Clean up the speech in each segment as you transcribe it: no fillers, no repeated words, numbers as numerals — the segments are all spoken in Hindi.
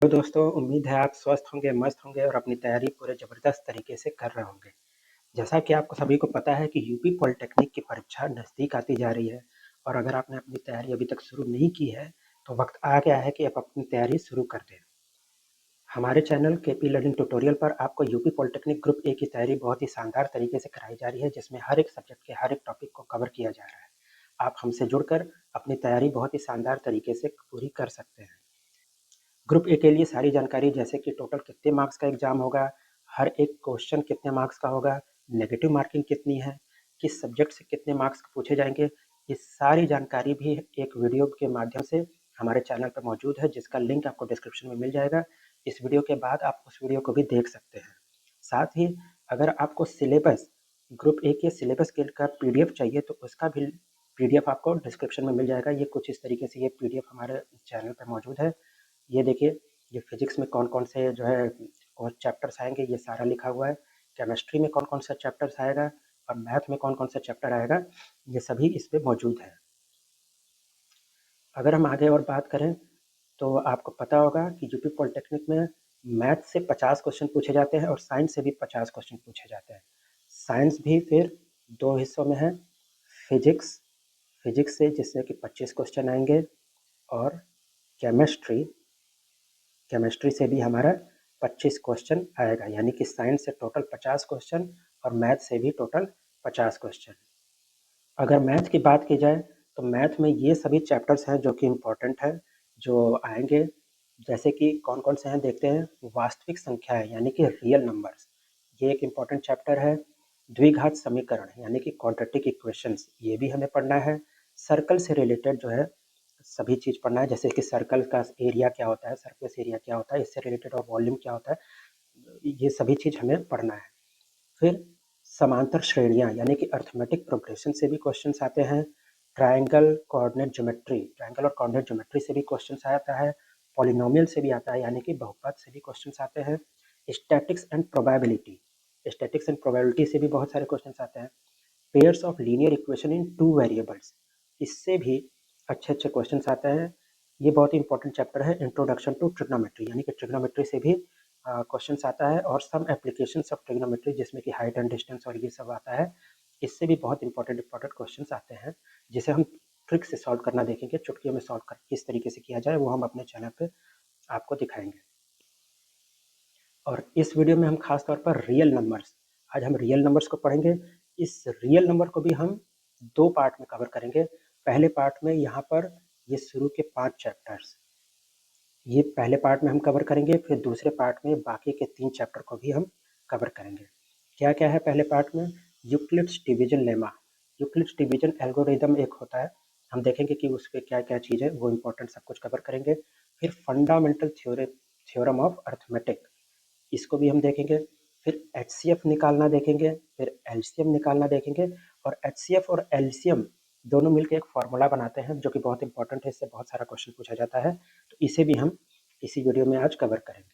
तो दोस्तों, उम्मीद है आप स्वस्थ होंगे, मस्त होंगे और अपनी तैयारी पूरे ज़बरदस्त तरीके से कर रहे होंगे। जैसा कि आपको सभी को पता है कि यूपी पॉलिटेक्निक की परीक्षा नज़दीक आती जा रही है और अगर आपने अपनी तैयारी अभी तक शुरू नहीं की है, तो वक्त आ गया है कि आप अपनी तैयारी शुरू कर दें। हमारे चैनल केपी लर्निंग ट्यूटोरियल पर आपको यूपी पॉलिटेक्निक ग्रुप ए की तैयारी बहुत ही शानदार तरीके से कराई जा रही है, जिसमें हर एक सब्जेक्ट के हर एक टॉपिक को कवर किया जा रहा है। आप हमसे जुड़कर अपनी तैयारी बहुत ही शानदार तरीके से पूरी कर सकते हैं। ग्रुप ए के लिए सारी जानकारी जैसे कि टोटल कितने मार्क्स का एग्जाम होगा, हर एक क्वेश्चन कितने मार्क्स का होगा, नेगेटिव मार्किंग कितनी है, किस सब्जेक्ट से कितने मार्क्स पूछे जाएंगे, ये सारी जानकारी भी एक वीडियो के माध्यम से हमारे चैनल पर मौजूद है, जिसका लिंक आपको डिस्क्रिप्शन में मिल जाएगा। इस वीडियो के बाद आप उस वीडियो को भी देख सकते हैं। साथ ही अगर आपको सिलेबस ग्रुप ए के सिलेबस के का पीडीएफ चाहिए तो उसका भी पीडीएफ आपको डिस्क्रिप्शन में मिल जाएगा। ये कुछ इस तरीके से ये पीडीएफ हमारे चैनल पर मौजूद है। ये देखिए, ये फिजिक्स में कौन कौन से जो है और चैप्टर्स आएंगे, ये सारा लिखा हुआ है। केमिस्ट्री में कौन कौन सा चैप्टर्स आएगा और मैथ में कौन कौन सा चैप्टर आएगा, ये सभी इस पे मौजूद है। अगर हम आगे और बात करें तो आपको पता होगा कि यूपी पॉलिटेक्निक में मैथ से 50 क्वेश्चन पूछे जाते हैं और साइंस से भी 50 क्वेश्चन पूछे जाते हैं। साइंस भी फिर दो हिस्सों में है, फिजिक्स फिजिक्स से जिससे कि 25 क्वेश्चन आएंगे और केमिस्ट्री केमिस्ट्री से भी हमारा 25 क्वेश्चन आएगा, यानी कि साइंस से टोटल 50 क्वेश्चन और मैथ से भी टोटल 50 क्वेश्चन। अगर मैथ की बात की जाए तो मैथ में ये सभी चैप्टर्स हैं जो कि इम्पोर्टेंट है, जो आएंगे। जैसे कि कौन कौन से हैं देखते हैं। वास्तविक संख्याएं यानी कि रियल नंबर्स, ये एक इम्पॉर्टेंट चैप्टर है। द्विघात समीकरण यानी कि क्वाड्रेटिक इक्वेशंस, ये भी हमें पढ़ना है। सर्कल से रिलेटेड जो है सभी चीज़ पढ़ना है, जैसे कि सर्कल का एरिया क्या होता है, सरफेस एरिया क्या होता है, इससे रिलेटेड और वॉल्यूम क्या होता है, ये सभी चीज़ हमें पढ़ना है। फिर समांतर श्रेणियाँ यानी कि अर्थमेटिक प्रोग्रेशन से भी क्वेश्चंस आते हैं। ट्रायंगल और कोऑर्डिनेट ज्योमेट्री से भी क्वेश्चंस आता है। पॉलिनोमियल से भी आता है यानी कि बहुपद से भी क्वेश्चंस आते हैं। स्टैटिक्स एंड प्रोबेबिलिटी से भी बहुत सारे क्वेश्चंस आते हैं। Pairs of linear equation in 2 variables, इससे भी अच्छे अच्छे क्वेश्चंस आते हैं। ये बहुत ही इंपॉर्टेंट चैप्टर है। इंट्रोडक्शन टू ट्रिग्नोमेट्री यानी कि ट्रिग्नोमेट्री से भी क्वेश्चंस आता है और सम एप्लीकेशंस ऑफ ट्रिग्नोमेट्री जिसमें कि हाइट एंड डिस्टेंस और ये सब आता है। इससे भी बहुत इंपॉर्टेंट क्वेश्चंस आते हैं, जिसे हम ट्रिक से सॉल्व करना देखेंगे। चुटकियों में सॉल्व कर किस तरीके से किया जाए वो हम अपने चैनल पे आपको दिखाएंगे। और इस वीडियो में हम खास तौर पर आज हम रियल नंबर्स को पढ़ेंगे। इस रियल नंबर को भी हम 2 पार्ट में कवर करेंगे। पहले पार्ट में यहाँ पर ये शुरू के 5 चैप्टर्स, ये पहले पार्ट में हम कवर करेंगे। फिर दूसरे पार्ट में बाकी के 3 चैप्टर को भी हम कवर करेंगे। क्या क्या है पहले पार्ट में? Euclid's division lemma, Euclid's division algorithm एक होता है, हम देखेंगे कि उस पर क्या क्या चीज़ है, वो इम्पोर्टेंट सब कुछ कवर करेंगे। फिर फंडामेंटल थ्योरम ऑफ अर्थमेटिक, इसको भी हम देखेंगे। फिर एचसीएफ निकालना देखेंगे, फिर एलसीएम निकालना देखेंगे। और एचसीएफ और एलसीएम दोनों मिलकर एक फार्मूला बनाते हैं जो कि बहुत इंपॉर्टेंट है, इससे बहुत सारा क्वेश्चन पूछा जाता है, तो इसे भी हम इसी वीडियो में आज कवर करेंगे।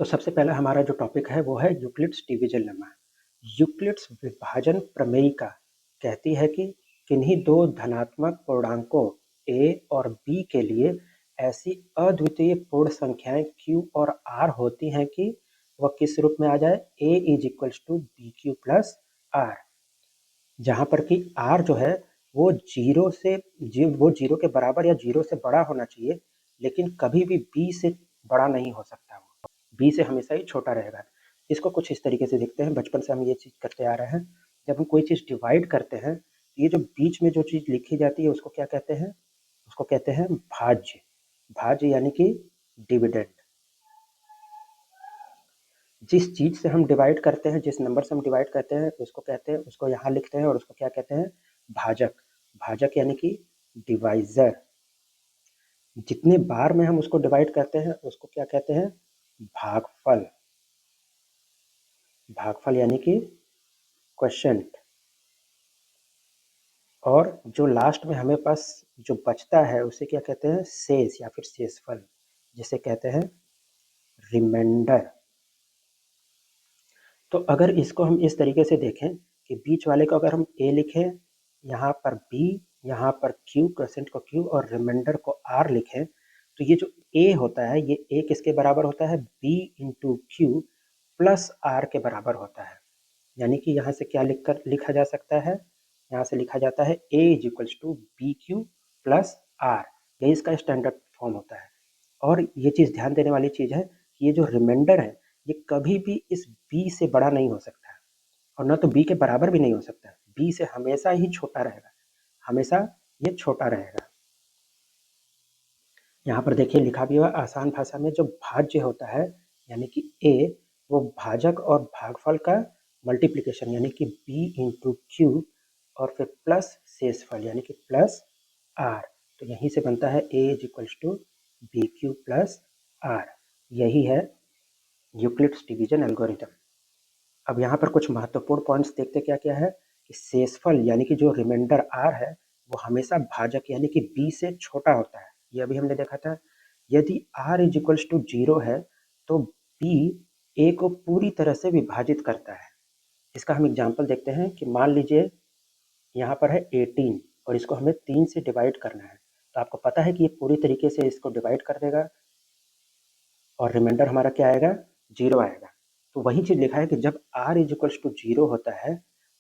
तो सबसे पहला हमारा जो टॉपिक है वो है यूक्लिड्स डिवीजन लेमा। यूक्लिड्स विभाजन प्रमेयिका कहती है कि किन्हीं दो धनात्मक पूर्णांकों a और b के लिए ऐसी अद्वितीय पूर्ण संख्याएं q और r होती हैं कि वह किस रूप में आ जाए? a is equals to B Q plus R, जहां पर कि r जो है वो जीरो के बराबर या जीरो से बड़ा होना चाहिए, लेकिन कभी भी b से बड़ा नहीं हो सकता, वो b से हमेशा ही छोटा रहेगा। इसको कुछ इस तरीके से देखते हैं, बचपन से हम ये चीज़ करते आ रहे हैं। जब हम कोई चीज़ डिवाइड करते हैं, ये जो बीच में जो चीज़ लिखी जाती है उसको क्या कहते हैं? उसको कहते हैं भाज्य। भाज्य यानी कि डिविडेंड। जिस चीज़ से हम डिवाइड करते हैं, जिस नंबर से हम डिवाइड करते हैं, उसको कहते हैं, उसको यहाँ लिखते हैं और उसको क्या कहते हैं? भाजक। भाजक यानी कि डिवाइजर। जितने बार में हम उसको डिवाइड करते हैं उसको क्या कहते हैं? भागफल। भागफल यानी कि क्वोशिएंट। और जो लास्ट में हमें पास जो बचता है उसे क्या कहते हैं? शेष या फिर शेषफल, जिसे कहते हैं रिमाइंडर। तो अगर इसको हम इस तरीके से देखें कि बीच वाले को अगर हम a लिखें, यहाँ पर b, यहाँ पर q, क्वोशिएंट को q और रिमाइंडर को r लिखें, तो ये जो ए होता है, ये ए किसके बराबर होता है, B into Q plus R के बराबर होता है। यानी कि यहाँ से क्या लिखा जा सकता है, यहाँ से लिखा जाता है ए is equals to B Q plus are, यही इसका स्टैंडर्ड फॉर्म होता है। और ये चीज़ ध्यान देने वाली चीज़ है कि ये जो रिमाइंडर है ये कभी भी इस बी से बड़ा नहीं हो सकता है और ना तो बी के बराबर भी नहीं हो सकता है, बी से हमेशा ही छोटा रहेगा, हमेशा ये छोटा रहेगा। यहाँ पर देखिए लिखा भी हुआ आसान भाषा में, जो भाज्य होता है यानी कि ए, वो भाजक और भागफल का मल्टीप्लिकेशन यानी कि बी इंटू क्यू और फिर प्लस शेषफल यानी कि प्लस आर, तो यहीं से बनता है ए is equals to B Q plus are. यही है यूक्लिड्स डिवीजन एल्गोरिथम। अब यहाँ पर कुछ महत्वपूर्ण पॉइंट्स देखते क्या क्या है कि शेषफल यानी कि जो रिमाइंडर आर है वो हमेशा भाजक यानी कि बी से छोटा होता है, ये अभी हमने देखा था। यदि आर इज इक्वल्स टू 0 है तो बी ए को पूरी तरह से विभाजित करता है। इसका हम एग्जांपल देखते हैं कि मान लीजिए यहाँ पर है 18 और इसको हमें 3 से डिवाइड करना है, तो आपको पता है कि ये पूरी तरीके से इसको डिवाइड कर देगा और रिमाइंडर हमारा क्या आएगा, 0 आएगा। तो वही चीज़ लिखा है कि जब r इज इक्वल्स टू 0 होता है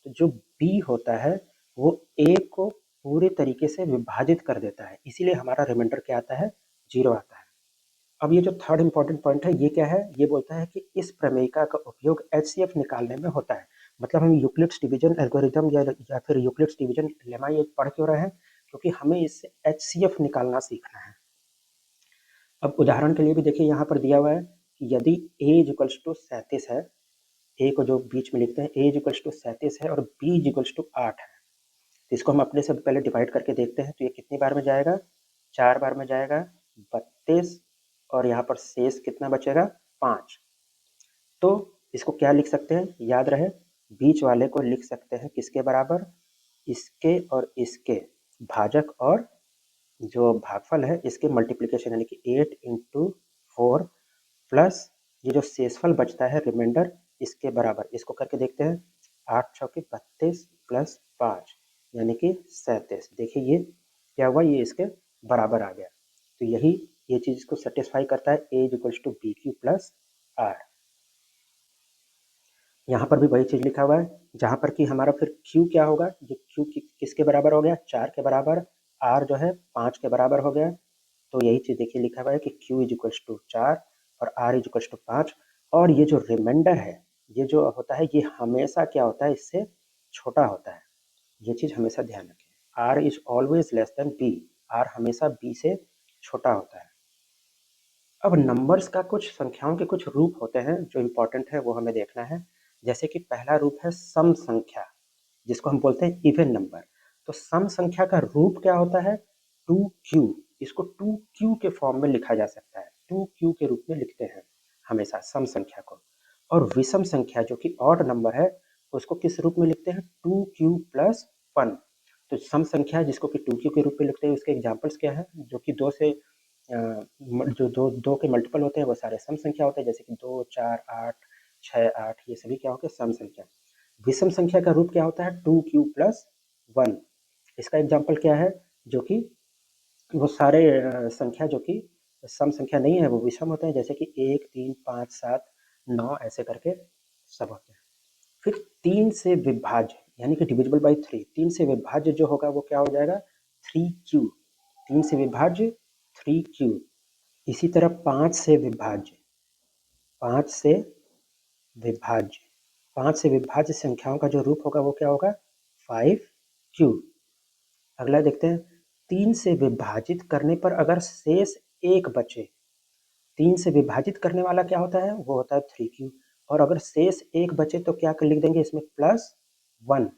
तो जो b होता है वो a को पूरे तरीके से विभाजित कर देता है, इसीलिए हमारा रिमाइंडर क्या आता है, 0 आता है। अब ये जो थर्ड इंपॉर्टेंट पॉइंट है ये क्या है, ये बोलता है कि इस प्रमेयिका का उपयोग HCF निकालने में होता है। मतलब हम यूक्लिड्स डिवीजन एल्गोरिथम या फिर यूक्लिड्स डिवीजन लेमा ये पढ़ क्यों रहे हैं, क्योंकि हमें इससे HCF निकालना सीखना है। अब उदाहरण के लिए भी देखिए यहाँ पर दिया हुआ है कि यदि a इज इक्वल्स टू 37 है, a को जो बीच में लिखते हैं a इज इक्वल्स टू 37 है और b इज इक्वल्स टू 8 है, तो इसको हम अपने से पहले डिवाइड करके देखते हैं, तो ये कितनी बार में जाएगा, 4 बार में जाएगा, 32, और यहाँ पर शेष कितना बचेगा, 5। तो इसको क्या लिख सकते हैं, याद रहे बीच वाले को लिख सकते हैं किसके बराबर, इसके और इसके भाजक और जो भागफल है इसके मल्टीप्लिकेशन यानी कि 8 इंटू 4 प्लस ये जो शेषफल बचता है रिमाइंडर इसके बराबर, इसको करके देखते हैं, 8 चौके 32 प्लस 5 यानी कि 37। देखिए ये क्या हुआ, ये इसके बराबर आ गया। तो यही ये चीज़ इसको सेटिस्फाई करता है, ए is equals to B Q plus r. यहाँ पर भी वही चीज़ लिखा हुआ है, जहाँ पर कि हमारा फिर Q क्या होगा, जो Q किसके बराबर हो गया, 4 के बराबर, R जो है 5 के बराबर हो गया। तो यही चीज़ देखिए लिखा हुआ है कि Q इज इक्वल्स टू 4 और R इज इक्वल्स टू 5, और ये जो रिमाइंडर है ये जो होता है ये हमेशा क्या होता है, इससे छोटा होता है। ये चीज़ हमेशा ध्यान रखें, R is always less than B, R हमेशा B से छोटा होता है। अब नंबर्स का कुछ संख्याओं के कुछ रूप होते हैं जो इम्पोर्टेंट है, वो हमें देखना है। जैसे कि पहला रूप है सम संख्या, जिसको हम बोलते हैं इवन नंबर। तो सम संख्या का रूप क्या होता है, 2q, इसको 2q के फॉर्म में लिखा जा सकता है, 2q के रूप में लिखते हैं हमेशा सम संख्या को। और विषम संख्या जो कि ऑड नंबर है उसको किस रूप में लिखते हैं, 2q प्लस 1। तो सम संख्या जिसको कि 2q के रूप में लिखते हैं उसके एग्जाम्पल्स क्या है, जो कि दो से जो दो के मल्टीपल होते हैं वो सारे सम संख्या होते हैं, जैसे कि 2, 4, 8, 6, 8, ये सभी क्या होते हैं, सम संख्या। विषम संख्या का रूप क्या होता है, 2q प्लस 1। इसका एग्जाम्पल क्या है, जो कि वो सारे संख्या जो कि सम संख्या नहीं है वो विषम होते हैं, जैसे कि 1, 3, 5, 7, 9 ऐसे करके सब होते हैं। फिर 3 से विभाज्य यानी कि डिविजिबल बाई 3, 3 से विभाज्य जो होगा वो क्या हो जाएगा, 3q, 3 से विभाज्य 3q। इसी तरह 5 से विभाज्य, 5 से विभाज्य, 5 से विभाज्य संख्याओं का जो रूप होगा वो क्या होगा, 5q। अगला देखते हैं, 3 से विभाजित करने पर अगर शेष 1 बचे, 3 से विभाजित करने वाला क्या होता है, वो होता है 3q, और अगर शेष 1 बचे तो क्या कर लिख देंगे इसमें, +1।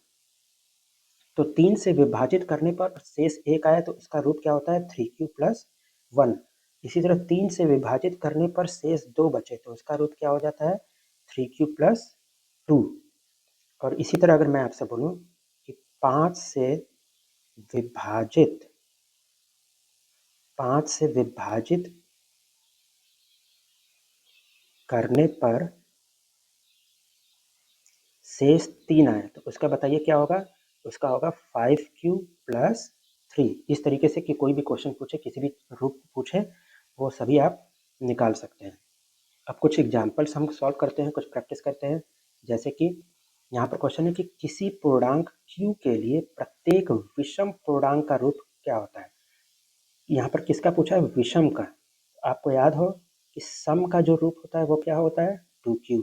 तो 3 से विभाजित करने पर शेष 1 आया तो इसका रूप क्या होता है, 3q प्लस 1। इसी तरह 3 से विभाजित करने पर शेष 2 बचे तो इसका रूप क्या हो जाता है, 3q प्लस 2। और इसी तरह अगर मैं आपसे बोलूं कि 5 से विभाजित, 5 से विभाजित करने पर शेष 3 आए तो उसका बताइए क्या होगा, उसका होगा 5q प्लस 3। इस तरीके से कि कोई भी क्वेश्चन पूछे, किसी भी रूप पूछे वो सभी आप निकाल सकते हैं। अब कुछ एग्जाम्पल्स हम सॉल्व करते हैं, कुछ प्रैक्टिस करते हैं। जैसे कि यहाँ पर क्वेश्चन है कि किसी पूर्णांक q के लिए प्रत्येक विषम पूर्णांक का रूप क्या होता है। यहाँ पर किसका पूछा है? विषम का। आपको याद हो कि सम का जो रूप होता है वो क्या होता है? 2q,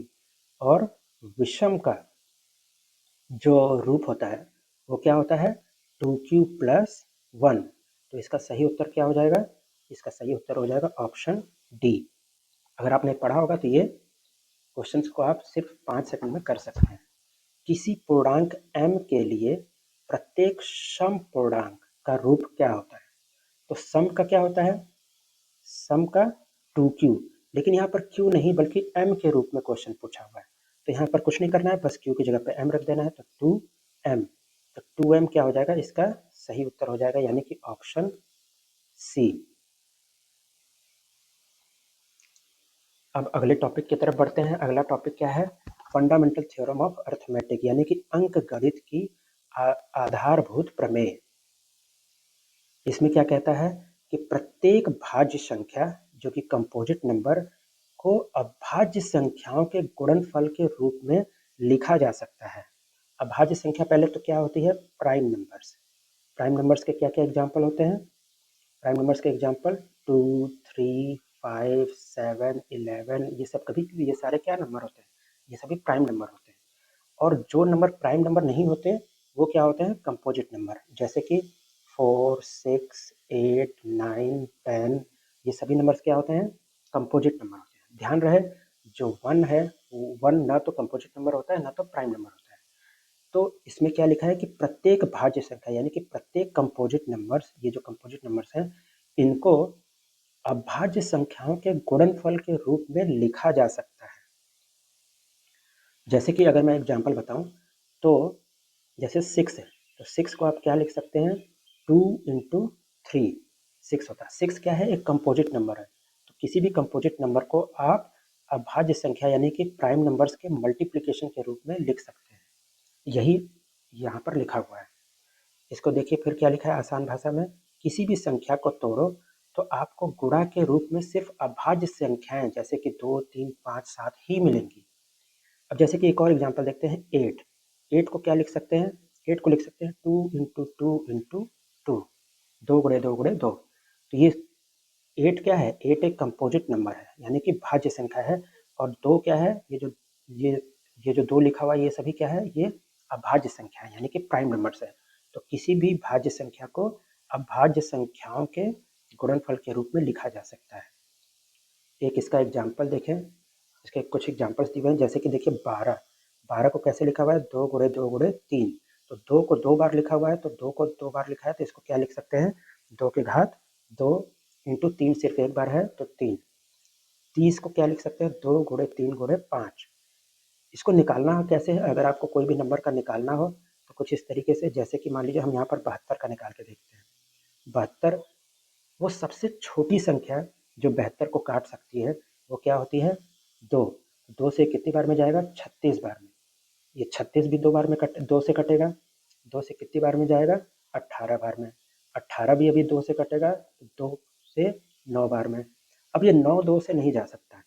और विषम का जो रूप होता है वो क्या होता है? 2q + 1। तो इसका सही उत्तर क्या हो जाएगा? इसका सही उत्तर हो जाएगा ऑप्शन डी। अगर आपने पढ़ा होगा तो ये क्वेश्चंस को आप सिर्फ 5 सेकंड में कर सकते हैं। किसी पूर्णांक m के लिए प्रत्येक सम पूर्णांक का रूप क्या होता है? तो सम का क्या होता है? सम का 2q, लेकिन यहाँ पर q नहीं बल्कि m के रूप में क्वेश्चन पूछा हुआ है, तो यहाँ पर कुछ नहीं करना है, बस q की जगह पे m रख देना है, तो 2m। तो 2m क्या हो जाएगा? इसका सही उत्तर हो जाएगा यानी कि ऑप्शन सी। अब अगले टॉपिक की तरफ बढ़ते हैं। अगला टॉपिक क्या है? फंडामेंटल थ्योरम ऑफ अर्थमेटिक, यानी कि अंक गणित की आधारभूत प्रमेय। इसमें क्या कहता है कि प्रत्येक भाज्य संख्या जो कि कंपोजिट नंबर को अभाज्य संख्याओं के गुणनफल के रूप में लिखा जा सकता है। अभाज्य संख्या पहले तो क्या होती है? Prime numbers. प्राइम नंबर्स के क्या क्या एग्जाम्पल होते हैं? प्राइम नंबर्स के एग्जाम्पल 2, 3, 5, 7, 11, ये सब कभी ये सारे क्या नंबर होते हैं? ये सभी प्राइम नंबर होते हैं। और जो नंबर प्राइम नंबर नहीं होते वो क्या होते हैं? कंपोजिट नंबर, जैसे कि 4, 6, 8, 9, 10, ये सभी नंबर्स क्या होते हैं? कंपोजिट नंबर होते हैं। ध्यान रहे, जो 1 है, 1 ना तो कंपोजिट नंबर होता है ना तो प्राइम नंबर होता है। तो इसमें क्या लिखा है कि प्रत्येक भाज्य संख्या यानी कि प्रत्येक कंपोजिट नंबर्स, ये जो कंपोजिट नंबर्स हैं, इनको अभाज्य संख्याओं के गुणनफल के रूप में लिखा जा सकता है। जैसे कि अगर मैं एग्जांपल बताऊं तो जैसे 6 है, तो 6 को आप क्या लिख सकते हैं? 2 × 3 6 होता है। 6 क्या है? एक कंपोजिट नंबर है। तो किसी भी कंपोजिट नंबर को आप अभाज्य संख्या यानी कि प्राइम नंबर्स के मल्टीप्लिकेशन के रूप में लिख सकते हैं। यही यहाँ पर लिखा हुआ है। इसको देखिए फिर क्या लिखा है आसान भाषा में। किसी भी संख्या को तोड़ो तो आपको गुणा के रूप में सिर्फ अभाज्य संख्याएं जैसे कि 2, 3, 5, 7 ही मिलेंगी। अब जैसे कि एक और एग्जांपल देखते हैं, 8। 8 को क्या लिख सकते हैं? 8 को लिख सकते हैं 2 × 2 × 2, 2 × 2 × 2। तो ये 8 क्या है? 8 एक कंपोजिट नंबर है यानी कि भाज्य संख्या है। और 2 क्या है? ये ये जो 2 लिखा हुआ है ये सभी क्या है? ये अभाज्य संख्या है यानी कि प्राइम नंबर्स है। तो किसी भी भाज्य संख्या को अभाज्य संख्याओं के गुणनफल के रूप में लिखा जा सकता है। एक इसका एग्जाम्पल देखें, इसके कुछ एग्जाम्पल्स दिए हुए हैं। जैसे कि देखिए 12। 12 को कैसे लिखा हुआ है? 2 × 2 × 3। तो 2 को 2 बार लिखा हुआ है, तो 2 को 2 बार लिखा है तो इसको क्या लिख सकते हैं? 2 की घात 2 × 3 सिर्फ एक बार है तो 3। 30 को क्या लिख सकते हैं? 2 × 3 × 5। इसको निकालना हो कैसे है? अगर आपको कोई भी नंबर का निकालना हो तो कुछ इस तरीके से, जैसे कि मान लीजिए हम यहाँ पर 72 का निकाल के देखते हैं। 72 वो सबसे छोटी संख्या जो 72 को काट सकती है वो क्या होती है? 2। 2 से कितनी बार में जाएगा? 36 बार में। ये 36 भी 2 बार में 2 से कटेगा। 2 से कितनी बार में जाएगा? 18 बार में। 18 भी अभी 2 से कटेगा तो 2 से 9 बार में। अब ये 9 2 से नहीं जा सकता,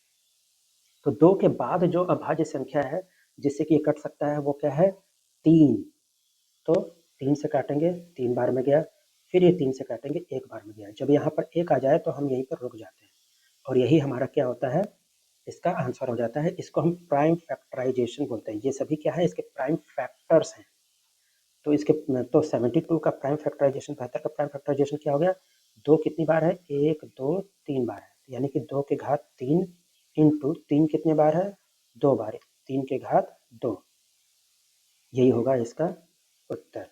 तो 2 के बाद जो अभाज्य संख्या है जिससे कि ये कट सकता है वो क्या है? 3। तो 3 से काटेंगे 3 बार में गया, फिर ये 3 से काटेंगे 1 बार में गया। जब यहाँ पर 1 आ जाए तो हम यहीं पर रुक जाते हैं और यही हमारा क्या होता है? इसका आंसर हो जाता है। इसको हम प्राइम फैक्टराइजेशन बोलते हैं। ये सभी क्या है? इसके प्राइम फैक्टर्स हैं। तो इसके तो 72 का प्राइम फैक्टराइजेशन, 72 का प्राइम फैक्टराइजेशन क्या हो गया? 2 कितनी बार है? 1, 2, 3 बार है, यानी कि 2 की घात 3 × 3 कितने बार है? 2 बार। 3 की घात 2। यही होगा इसका उत्तर।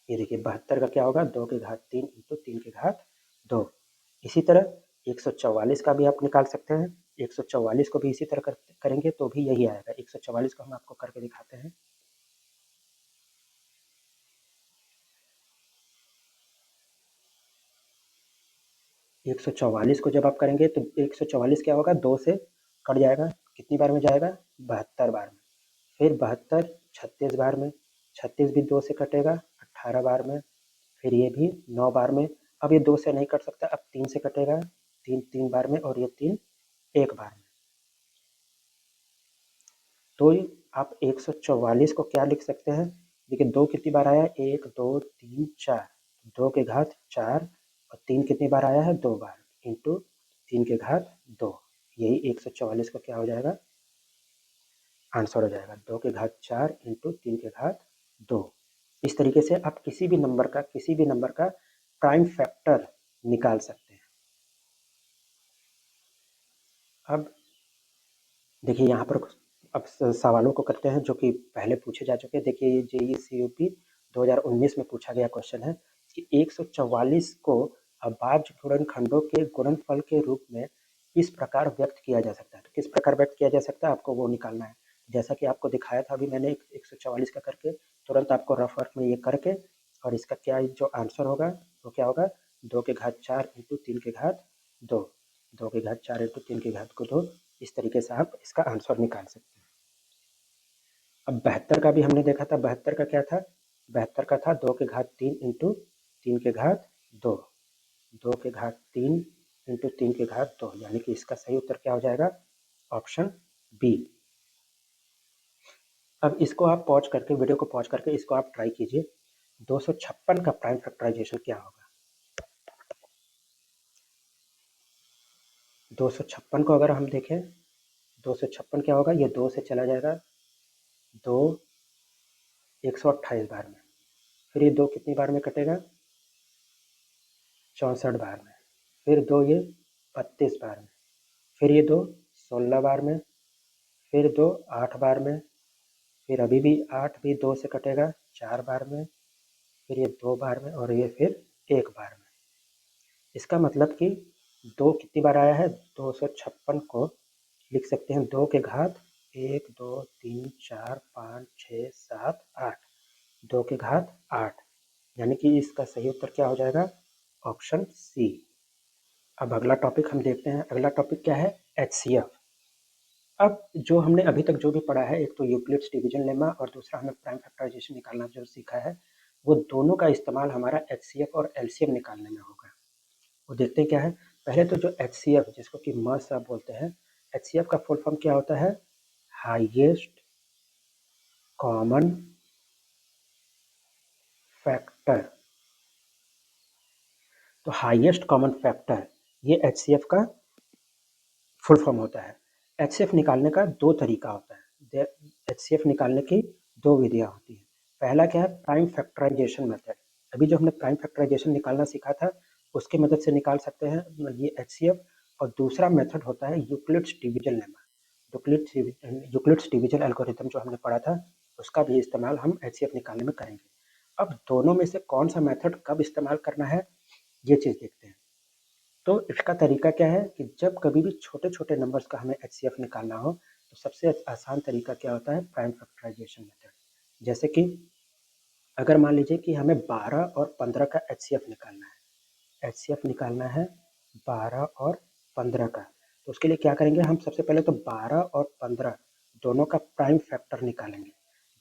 ये देखिए 72 का क्या होगा? 2 की घात 3 × 3 की घात 2। इसी तरह 144 का भी आप निकाल सकते हैं। 144 को भी इसी तरह करेंगे तो भी यही आएगा। 144 को हम आपको करके दिखाते हैं। एक सौ चौवालीस को जब आप करेंगे तो 144 क्या होगा? 2 से कट जाएगा, कितनी बार में जाएगा? 72 बार में। फिर 72 36 बार में, 36 भी 2 से कटेगा 18 बार में, फिर ये भी 9 बार में। अब ये 2 से नहीं कट सकता, अब 3 से कटेगा 3 3 बार में और ये 3 1 बार में। तो आप 144 को क्या लिख सकते हैं? देखिए 2 कितनी बार आया है? 1 2 3 4, 2 के घात 4 और 3 कितनी बार आया है? 2 बार, इंटू 3 के घात 2। यही 144 का क्या हो जाएगा? आंसर हो जाएगा 2 के घात 4 इंटू 3 के घात 2। इस तरीके से आप किसी भी नंबर का प्राइम फैक्टर निकाल सकते हैं। अब देखिए यहाँ पर अब सवालों को करते हैं जो कि पहले पूछे जा चुके हैं। देखिए ये जेईई सीयूपी 2019 में पूछा गया क्वेश्चन है कि 144 को अभाज्य गुणनखंडों के गुणनफल के रूप में इस प्रकार व्यक्त किया जा सकता है। तो किस प्रकार व्यक्त किया जा सकता है आपको वो निकालना है। जैसा कि आपको दिखाया था अभी मैंने 144 का करके, तुरंत आपको रफ वर्क में ये करके और इसका क्या जो आंसर होगा वो क्या होगा? 2 के घात 4 इंटू 3 के घात 2, 2 के घात 4 इंटू 3 के घात को 2। इस तरीके से आप इसका आंसर निकाल सकते हैं। अब 72 का भी हमने देखा था। 72 का क्या था? 72 का था 2 के घात 3 इंटू 3 के घात 2, 2 के घात 3 इंटू 3 के घात 2, यानी कि इसका सही उत्तर क्या हो जाएगा? Option B. अब इसको आप पॉज करके, वीडियो को पॉज करके इसको आप ट्राई कीजिए। 256 का प्राइम फैक्टराइजेशन क्या होगा? 256 को अगर हम देखें, 256 क्या होगा? ये 2 से चला जाएगा, 2 128 बार में, फिर ये 2 कितनी बार में कटेगा? 64 बार में, फिर 2 ये 32 बार में, फिर ये 2 16 बार में, फिर 2 8 बार में, फिर अभी भी 8 भी 2 से कटेगा 4 बार में, फिर ये 2 बार में और ये फिर 1 बार में। इसका मतलब कि 2 कितनी बार आया है? 256 को लिख सकते हैं 2 के घात 1 2 3 4 5 6 7 8, 2 के घात 8, यानी कि इसका सही उत्तर क्या हो जाएगा? Option C. अब अगला टॉपिक हम देखते हैं। अगला टॉपिक क्या है? एचसीएफ। अब जो हमने अभी तक जो भी पढ़ा है, एक तो यूक्लिड्स डिवीजन लेमा और दूसरा हमें प्राइम फैक्टराइजेशन निकालना जो सीखा है, वो दोनों का इस्तेमाल हमारा एचसीएफ और एलसीएम निकालने में होगा। वो देखते हैं क्या है। पहले तो जो एचसीएफ, जिसको कि मस आप बोलते हैं, एचसीएफ का फुल फॉर्म क्या होता है? Highest common factor. तो हाईएस्ट कॉमन फैक्टर ये एचसीएफ का फुल फॉर्म होता है। एचसीएफ निकालने का दो तरीका होता है। एचसीएफ निकालने की दो विधियां होती हैं। पहला क्या है? Prime factorization method. अभी जो हमने प्राइम फैक्टराइजेशन निकालना सीखा था उसके मदद से निकाल सकते हैं ये एचसीएफ। और दूसरा मेथड होता है Euclid's division lemma. Euclid's division algorithm जो हमने पढ़ा था उसका भी इस्तेमाल हम एचसीएफ निकालने में करेंगे। अब दोनों में से कौन सा मेथड कब इस्तेमाल करना है ये चीज़ देखते हैं। तो इसका तरीका क्या है कि जब कभी भी छोटे छोटे नंबर्स का हमें एचसीएफ निकालना हो तो सबसे आसान तरीका क्या होता है? Prime factorization method. जैसे कि अगर मान लीजिए कि हमें 12 और 15 का एचसीएफ निकालना है, एचसीएफ निकालना है 12 और 15 का, तो उसके लिए क्या करेंगे? हम सबसे पहले तो 12 और 15 दोनों का प्राइम फैक्टर निकालेंगे।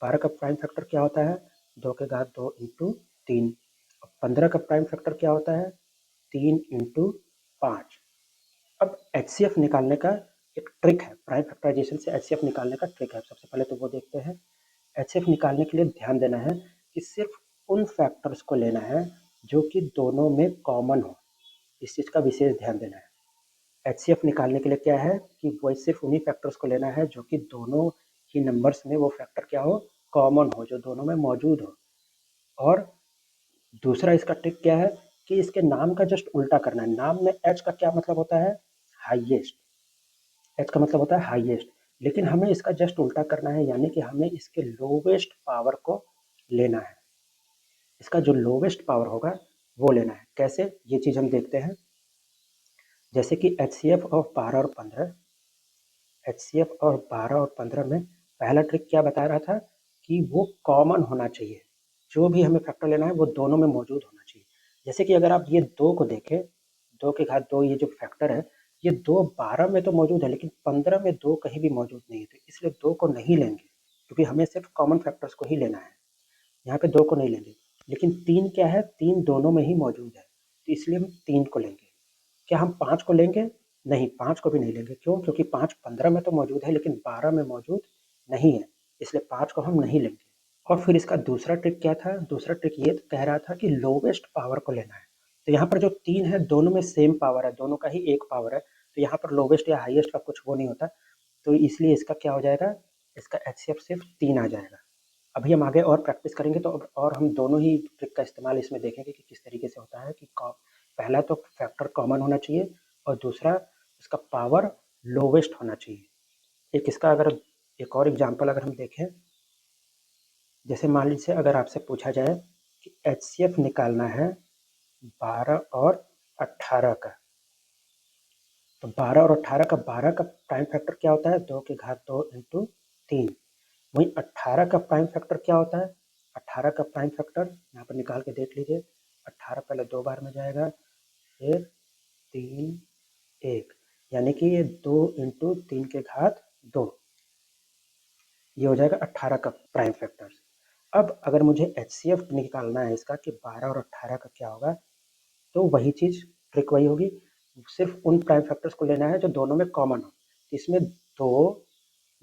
12 का प्राइम फैक्टर क्या होता है? 2 के घात 2 इंटू 3। 15 का प्राइम फैक्टर क्या होता है? 3 इंटू 5। अब एचसीएफ निकालने का एक ट्रिक है, प्राइम फैक्टराइजेशन से एचसीएफ निकालने का ट्रिक है। सबसे पहले तो वो देखते हैं। एचसीएफ निकालने के लिए ध्यान देना है कि सिर्फ उन फैक्टर्स को लेना है जो कि दोनों में कॉमन हो। इस चीज़ का विशेष ध्यान देना है। एचसीएफ निकालने के लिए क्या है कि वो सिर्फ उन्हीं फैक्टर्स को लेना है जो कि दोनों ही नंबर्स में वो फैक्टर क्या हो? कॉमन हो, जो दोनों में मौजूद हो। और दूसरा इसका ट्रिक क्या है कि इसके नाम का जस्ट उल्टा करना है। नाम में एच का क्या मतलब होता है? हाईएस्ट। एच का मतलब होता है हाईएस्ट, लेकिन हमें इसका जस्ट उल्टा करना है, यानी कि हमें इसके लोवेस्ट पावर को लेना है। इसका जो लोवेस्ट पावर होगा वो लेना है। कैसे? ये चीज़ हम देखते हैं। जैसे कि एचसीएफ ऑफ 12 और 15, एचसीएफ और 12 और 15 में पहला ट्रिक क्या बता रहा था कि वो कॉमन होना चाहिए। जो भी हमें फैक्टर लेना है वो दोनों में मौजूद होना चाहिए। जैसे कि अगर आप ये 2 को देखें, 2 के घात 2 ये जो फैक्टर है, ये 2 12 में तो मौजूद है लेकिन 15 में 2 कहीं भी मौजूद नहीं है, तो इसलिए 2 को नहीं लेंगे क्योंकि हमें सिर्फ कॉमन फैक्टर्स को ही लेना है। यहाँ पे 2 को नहीं लेंगे। लेकिन 3 क्या है? 3 दोनों में ही मौजूद है, तो इसलिए हम 3 को लेंगे। क्या हम 5 को लेंगे? नहीं, 5 को भी नहीं लेंगे। क्यों? क्योंकि 5 15 में तो मौजूद है लेकिन 12 में मौजूद नहीं है, इसलिए 5 को हम नहीं लेंगे। और फिर इसका दूसरा ट्रिक क्या था? दूसरा ट्रिक ये कह रहा था कि लोवेस्ट पावर को लेना है। तो यहाँ पर जो 3 है दोनों में सेम पावर है, दोनों का ही 1 पावर है, तो यहाँ पर लोवेस्ट या हाईएस्ट का कुछ वो नहीं होता, तो इसलिए इसका क्या हो जाएगा? इसका एचसीएफ सिर्फ 3 आ जाएगा। अभी हम आगे और प्रैक्टिस करेंगे तो और हम दोनों ही ट्रिक का इस्तेमाल इसमें देखेंगे कि किस तरीके से होता है कि पहला तो फैक्टर कॉमन होना चाहिए और दूसरा उसका पावर लोवेस्ट होना चाहिए। एक इसका अगर एक और एग्जांपल अगर हम देखें, जैसे मान लीजिए अगर आपसे पूछा जाए कि एचसीएफ निकालना है 12 और 18 का, तो 12 और 18 का 12 का प्राइम फैक्टर क्या होता है? 2 की घात 2 इंटू 3। वहीं 18 का प्राइम फैक्टर क्या होता है? 18 का प्राइम फैक्टर यहाँ पर निकाल के देख लीजिए। 18 पहले 2 बार में जाएगा, फिर 3 1, यानी कि ये 2 इंटू 3 के घात 2, ये हो जाएगा 18 का प्राइम फैक्टर। अब अगर मुझे एचसीएफ निकालना है इसका कि 12 और 18 का क्या होगा, तो वही चीज़ ट्रिक वही होगी, सिर्फ उन प्राइम फैक्टर्स को लेना है जो दोनों में कॉमन हो। इसमें 2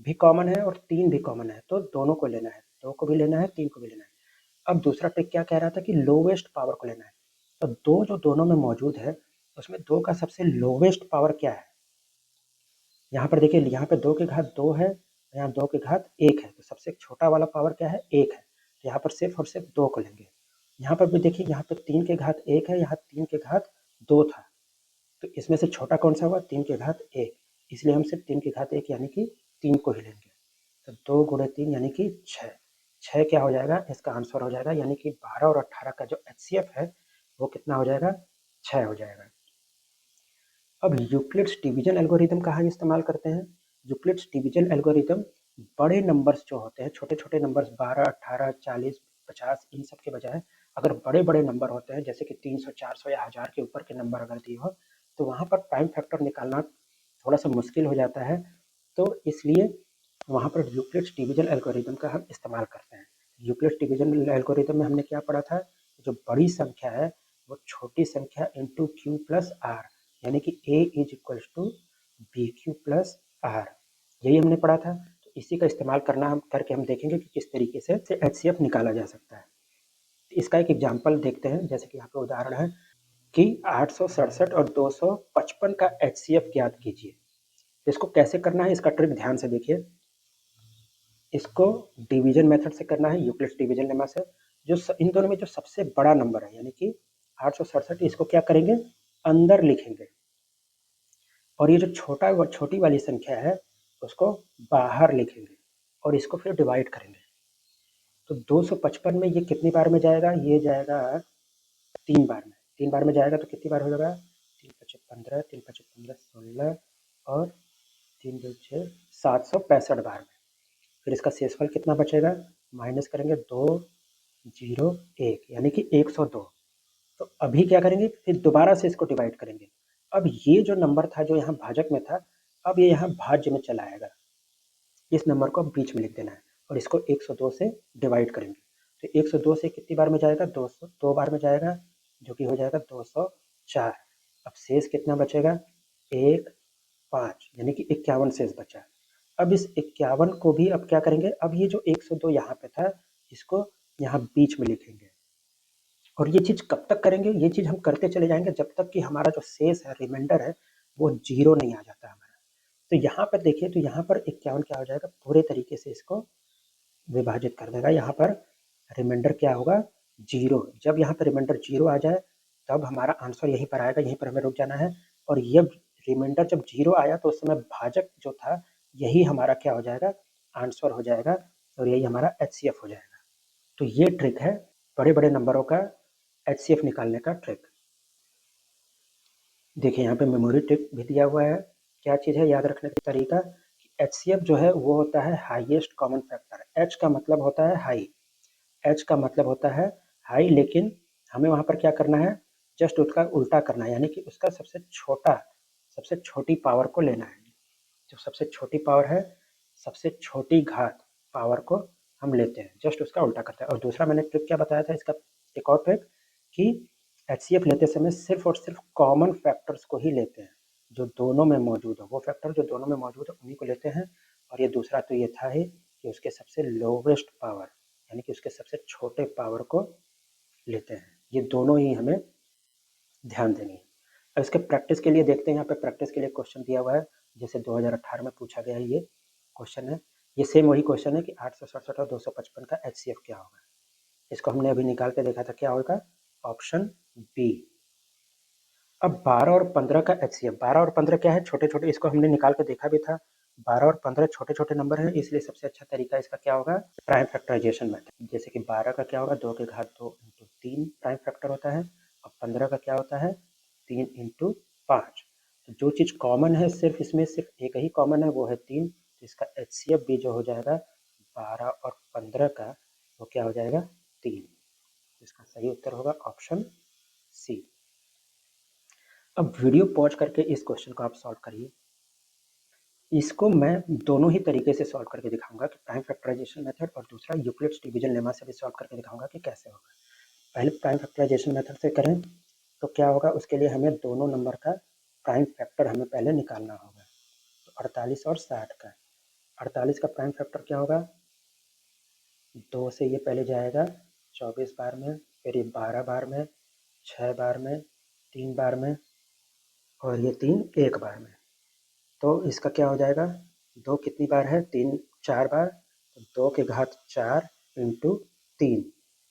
भी कॉमन है और 3 भी कॉमन है, तो दोनों को लेना है, 2 को भी लेना है, 3 को भी लेना है। अब दूसरा ट्रिक क्या कह रहा था कि लोवेस्ट पावर को लेना है, तो 2 जो दोनों में मौजूद है उसमें 2 का सबसे लोवेस्ट पावर क्या है? यहाँ पर देखिए, यहाँ पे 2 की घात 2 है, यहाँ 2 की घात 1 है, तो सबसे छोटा वाला पावर क्या है? 1 है, तो यहाँ पर सिर्फ और सिर्फ 2 को लेंगे। यहाँ पर भी देखिए, यहाँ पे 3 की घात 1 है, यहाँ 3 की घात 2 था, तो इसमें से छोटा कौन सा हुआ? 3 की घात 1, इसलिए हम सिर्फ 3 की घात 1 यानी कि 3 को ही लेंगे। तो 2 गुणे 3 यानी कि 6। 6 क्या हो जाएगा? इसका आंसर हो जाएगा, यानी कि 12 और 18 का जो एचसीएफ है वो कितना हो जाएगा? 6 हो जाएगा। अब यूक्लिड्स डिवीजन एल्गोरिथम कहाँ इस्तेमाल करते हैं? यूक्लिड्स डिवीजन एल्गोरिथम बड़े नंबर्स जो होते हैं, छोटे छोटे नंबर्स 12 18 40 50 इन सब के बजाय अगर बड़े बड़े नंबर होते हैं जैसे कि 300 400 या 1000 के ऊपर के नंबर अगर दिए हो, तो वहाँ पर प्राइम फैक्टर निकालना थोड़ा सा मुश्किल हो जाता है, तो इसलिए वहाँ पर यूक्लिड्स डिवीजन एल्गोरिथम का हम इस्तेमाल करते हैं। यूक्लिड्स डिवीजन एल्गोरिथम में हमने क्या पढ़ा था? जो बड़ी संख्या है वो छोटी संख्या इंटू क्यू प्लस आर, यानी कि a is equals to B Q plus are, यही हमने पढ़ा था। तो इसी का इस्तेमाल करना हम करके हम देखेंगे कि किस तरीके से एचसीएफ निकाला जा सकता है। इसका एक एग्जांपल देखते हैं, जैसे कि यहाँ पे उदाहरण है कि 867 और 255 का एचसीएफ ज्ञात कीजिए। इसको कैसे करना है, इसका ट्रिक ध्यान से देखिए। इसको डिवीजन मेथड से करना है, यूक्लिड्स डिवीजन लेमा से। जो इन दोनों में जो सबसे बड़ा नंबर है यानी कि 867, इसको क्या करेंगे? अंदर लिखेंगे, और ये जो छोटी वाली संख्या है उसको बाहर लिखेंगे और इसको फिर डिवाइड करेंगे। तो 255 में ये कितनी बार में जाएगा? ये जाएगा 3 बार में। 3 बार में जाएगा तो कितनी बार हो जाएगा? 3 पचे 15, 3 पचे 15 16 और 3 2 6 765 बार में। फिर इसका शेषफल कितना बचेगा? माइनस करेंगे 2 0 1, यानी कि 102। तो अभी क्या करेंगे? फिर दोबारा से इसको डिवाइड करेंगे। अब ये जो नंबर था जो यहाँ भाजक में था, अब ये यहाँ भाज्य में चला आएगा। इस नंबर को अब बीच में लिख देना है और इसको 102 से डिवाइड करेंगे। तो 102 से कितनी बार में जाएगा? 2 बार में जाएगा, जो कि हो जाएगा 204। अब शेष कितना बचेगा? 1 5, यानी कि 51 शेष बचा। अब इस 51 को भी अब क्या करेंगे? अब ये जो 102 यहाँ पे था इसको यहाँ बीच में लिखेंगे, और ये चीज़ कब तक करेंगे? ये चीज़ हम करते चले जाएंगे जब तक कि हमारा जो शेष है, रिमाइंडर है, वो 0 नहीं आ जाता हमारा। तो यहाँ पर देखिए, तो यहाँ पर 51 क्या हो जाएगा? पूरे तरीके से इसको विभाजित कर देगा। यहाँ पर रिमाइंडर क्या होगा? 0। जब यहाँ पर रिमाइंडर 0 आ जाए तब हमारा आंसर यहीं पर आएगा, यहीं पर हमें रुक जाना है। और ये रिमाइंडर जब 0 आया तो उस समय भाजक जो था यही हमारा क्या हो जाएगा? आंसर हो जाएगा, और यही हमारा एचसीएफ हो जाएगा। तो ये ट्रिक है बड़े बड़े नंबरों का एचसीएफ निकालने का ट्रिक। देखिए यहाँ पे मेमोरी ट्रिक भी दिया हुआ है। क्या चीज़ है याद रखने का तरीका? एचसीएफ जो है वो होता है हाईएस्ट कॉमन फैक्टर। एच का मतलब होता है हाई, एच का मतलब होता है हाई, लेकिन हमें वहाँ पर क्या करना है? जस्ट उसका उल्टा करना है, यानी कि उसका सबसे छोटी पावर को लेना है। जो सबसे छोटी पावर है, सबसे छोटी घात पावर को हम लेते हैं, जस्ट उसका उल्टा करते हैं। और दूसरा मैंने ट्रिक क्या बताया था इसका? एक और ट्रिक कि एचसीएफ लेते समय सिर्फ और सिर्फ कॉमन फैक्टर्स को ही लेते हैं, जो दोनों में मौजूद हो, वो फैक्टर जो दोनों में मौजूद है उन्हीं को लेते हैं। और ये दूसरा तो ये था ही कि उसके सबसे लोवेस्ट पावर यानी कि उसके सबसे छोटे पावर को लेते हैं। ये दोनों ही हमें ध्यान देनी है। अब इसके प्रैक्टिस के लिए देखते हैं, यहाँ पे प्रैक्टिस के लिए क्वेश्चन दिया हुआ है, जैसे 2018 में पूछा गया है ये क्वेश्चन है। ये सेम वही क्वेश्चन है कि 867 और 255 का एचसीएफ क्या होगा। इसको हमने अभी निकाल के देखा था, क्या होगा, ऑप्शन बी। अब 12 और 15 का एचसीएफ, 12 और 15 क्या है, छोटे छोटे, इसको हमने निकाल के देखा भी था। 12 और 15 छोटे छोटे नंबर हैं, इसलिए सबसे अच्छा तरीका इसका क्या होगा, प्राइम फैक्टराइजेशन मेथड। जैसे कि 12 का क्या होगा, 2 के घात 2 इंटू 3 प्राइम फैक्टर होता है, और 15 का क्या होता है, 3 इंटू 5। तो जो चीज़ कॉमन है सिर्फ इसमें सिर्फ एक ही कॉमन है, वो है 3। तो इसका एचसीएफ भी जो हो जाएगा 12 और 15 का, वो क्या हो जाएगा, 3। इसका सही उत्तर होगा ऑप्शन सी। अब वीडियो पॉज करके इस क्वेश्चन को आप सॉल्व करिए। इसको मैं दोनों ही तरीके से सॉल्व करके दिखाऊंगा कि प्राइम फैक्टराइजेशन मेथड, और दूसरा यूक्लिड्स डिवीजन लेमा से भी सॉल्व करके दिखाऊंगा कि कैसे होगा। पहले प्राइम फैक्टराइजेशन मेथड से करें तो क्या होगा, उसके लिए हमें दोनों नंबर का प्राइम फैक्टर हमें पहले निकालना होगा। तो 48 और 60 का, 48 का प्राइम फैक्टर क्या होगा, 2 से ये पहले जाएगा 24 बार में, फिर ये 12 बार में, 6 बार में, 3 बार में, और ये 3 एक बार में। तो इसका क्या हो जाएगा, 2 कितनी बार है, 3 4 बार, तो 2 के घात 4 इंटू 3,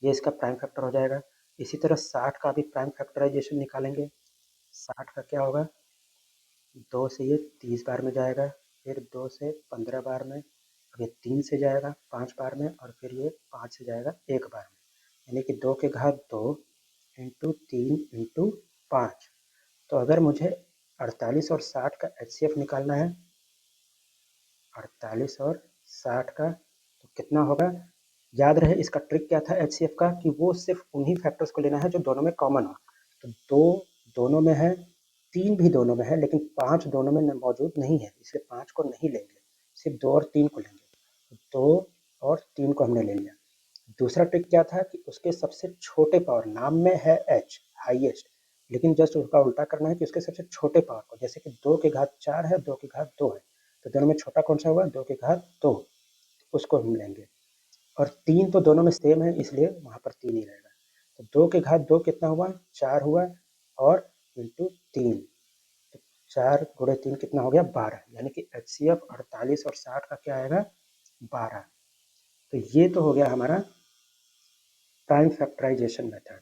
ये इसका प्राइम फैक्टर हो जाएगा। इसी तरह 60 का भी प्राइम फैक्टराइजेशन निकालेंगे। 60 का क्या होगा, 2 से ये 30 बार में जाएगा, फिर 2 से 15 बार में, अब ये 3 से जाएगा 5 बार में, और फिर ये 5 से जाएगा एक बार में, यानी कि 2 के घात 2 इंटू 3 इंटू 5। तो अगर मुझे 48 और 60 का एचसीएफ निकालना है, 48 और 60 का, तो कितना होगा, याद रहे इसका ट्रिक क्या था एचसीएफ का, कि वो सिर्फ उन्हीं फैक्टर्स को लेना है जो दोनों में कॉमन हो। तो 2 दोनों में है, 3 भी दोनों में है, लेकिन 5 दोनों में मौजूद नहीं है, इसलिए 5 को नहीं लेंगे, सिर्फ 2 और 3 को लेंगे। 2 और 3 को हमने ले लिया। दूसरा ट्रिक क्या था कि उसके सबसे छोटे पावर, नाम में है एच हाईएस्ट, लेकिन जस्ट उसका उल्टा करना है कि उसके सबसे छोटे पावर को, जैसे कि 2 के घात 4 है, 2 के घात 2 है, तो दोनों में छोटा कौन सा हुआ, 2 के घात 2, उसको हम लेंगे। और 3 तो दोनों में सेम है, इसलिए वहाँ पर 3 ही रहेगा। तो 2 के घात 2 कितना हुआ, 4 हुआ, और इंटू 3, तो 4 गुणे 3 कितना हो गया, 12, यानी कि एचसीएफ 48 और 60 का क्या आएगा, 12। तो ये तो हो गया हमारा prime factorization method.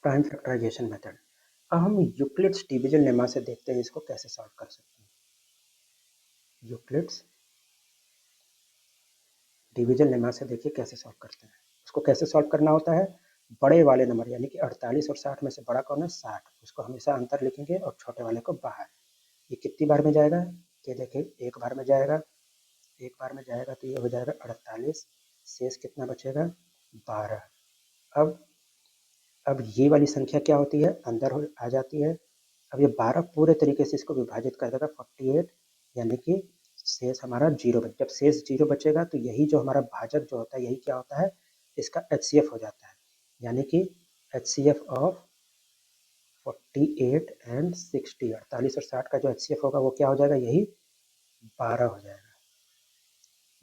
Prime factorization method. अब हम यूक्लिड्स डिवीजन लेमा से देखते हैं इसको कैसे सॉल्व कर सकते हैं। यूक्लिड्स डिवीजन लेमा से देखिए कैसे सॉल्व करते हैं। उसको कैसे सॉल्व करना होता है, बड़े वाले नंबर यानी कि 48 और 60 में से बड़ा कौन है, 60, उसको हमेशा अंतर लिखेंगे और छोटे वाले को बाहर। ये कितनी बार में जाएगा, ये देखिए एक बार में जाएगा, एक बार में जाएगा तो ये हो जाएगा 48, शेष कितना बचेगा, 12। अब ये वाली संख्या क्या होती है, अंदर आ जाती है। अब ये 12 पूरे तरीके से इसको विभाजित कर देगा 48, यानी कि शेष हमारा 0 बच, जब शेष 0 बचेगा तो यही जो हमारा भाजक जो होता है, यही क्या होता है, इसका एचसीएफ हो जाता है। यानी कि एचसीएफ ऑफ 48 एंड 60, 48 और 60 का जो एचसीएफ होगा वो क्या हो जाएगा, यही 12 हो जाएगा।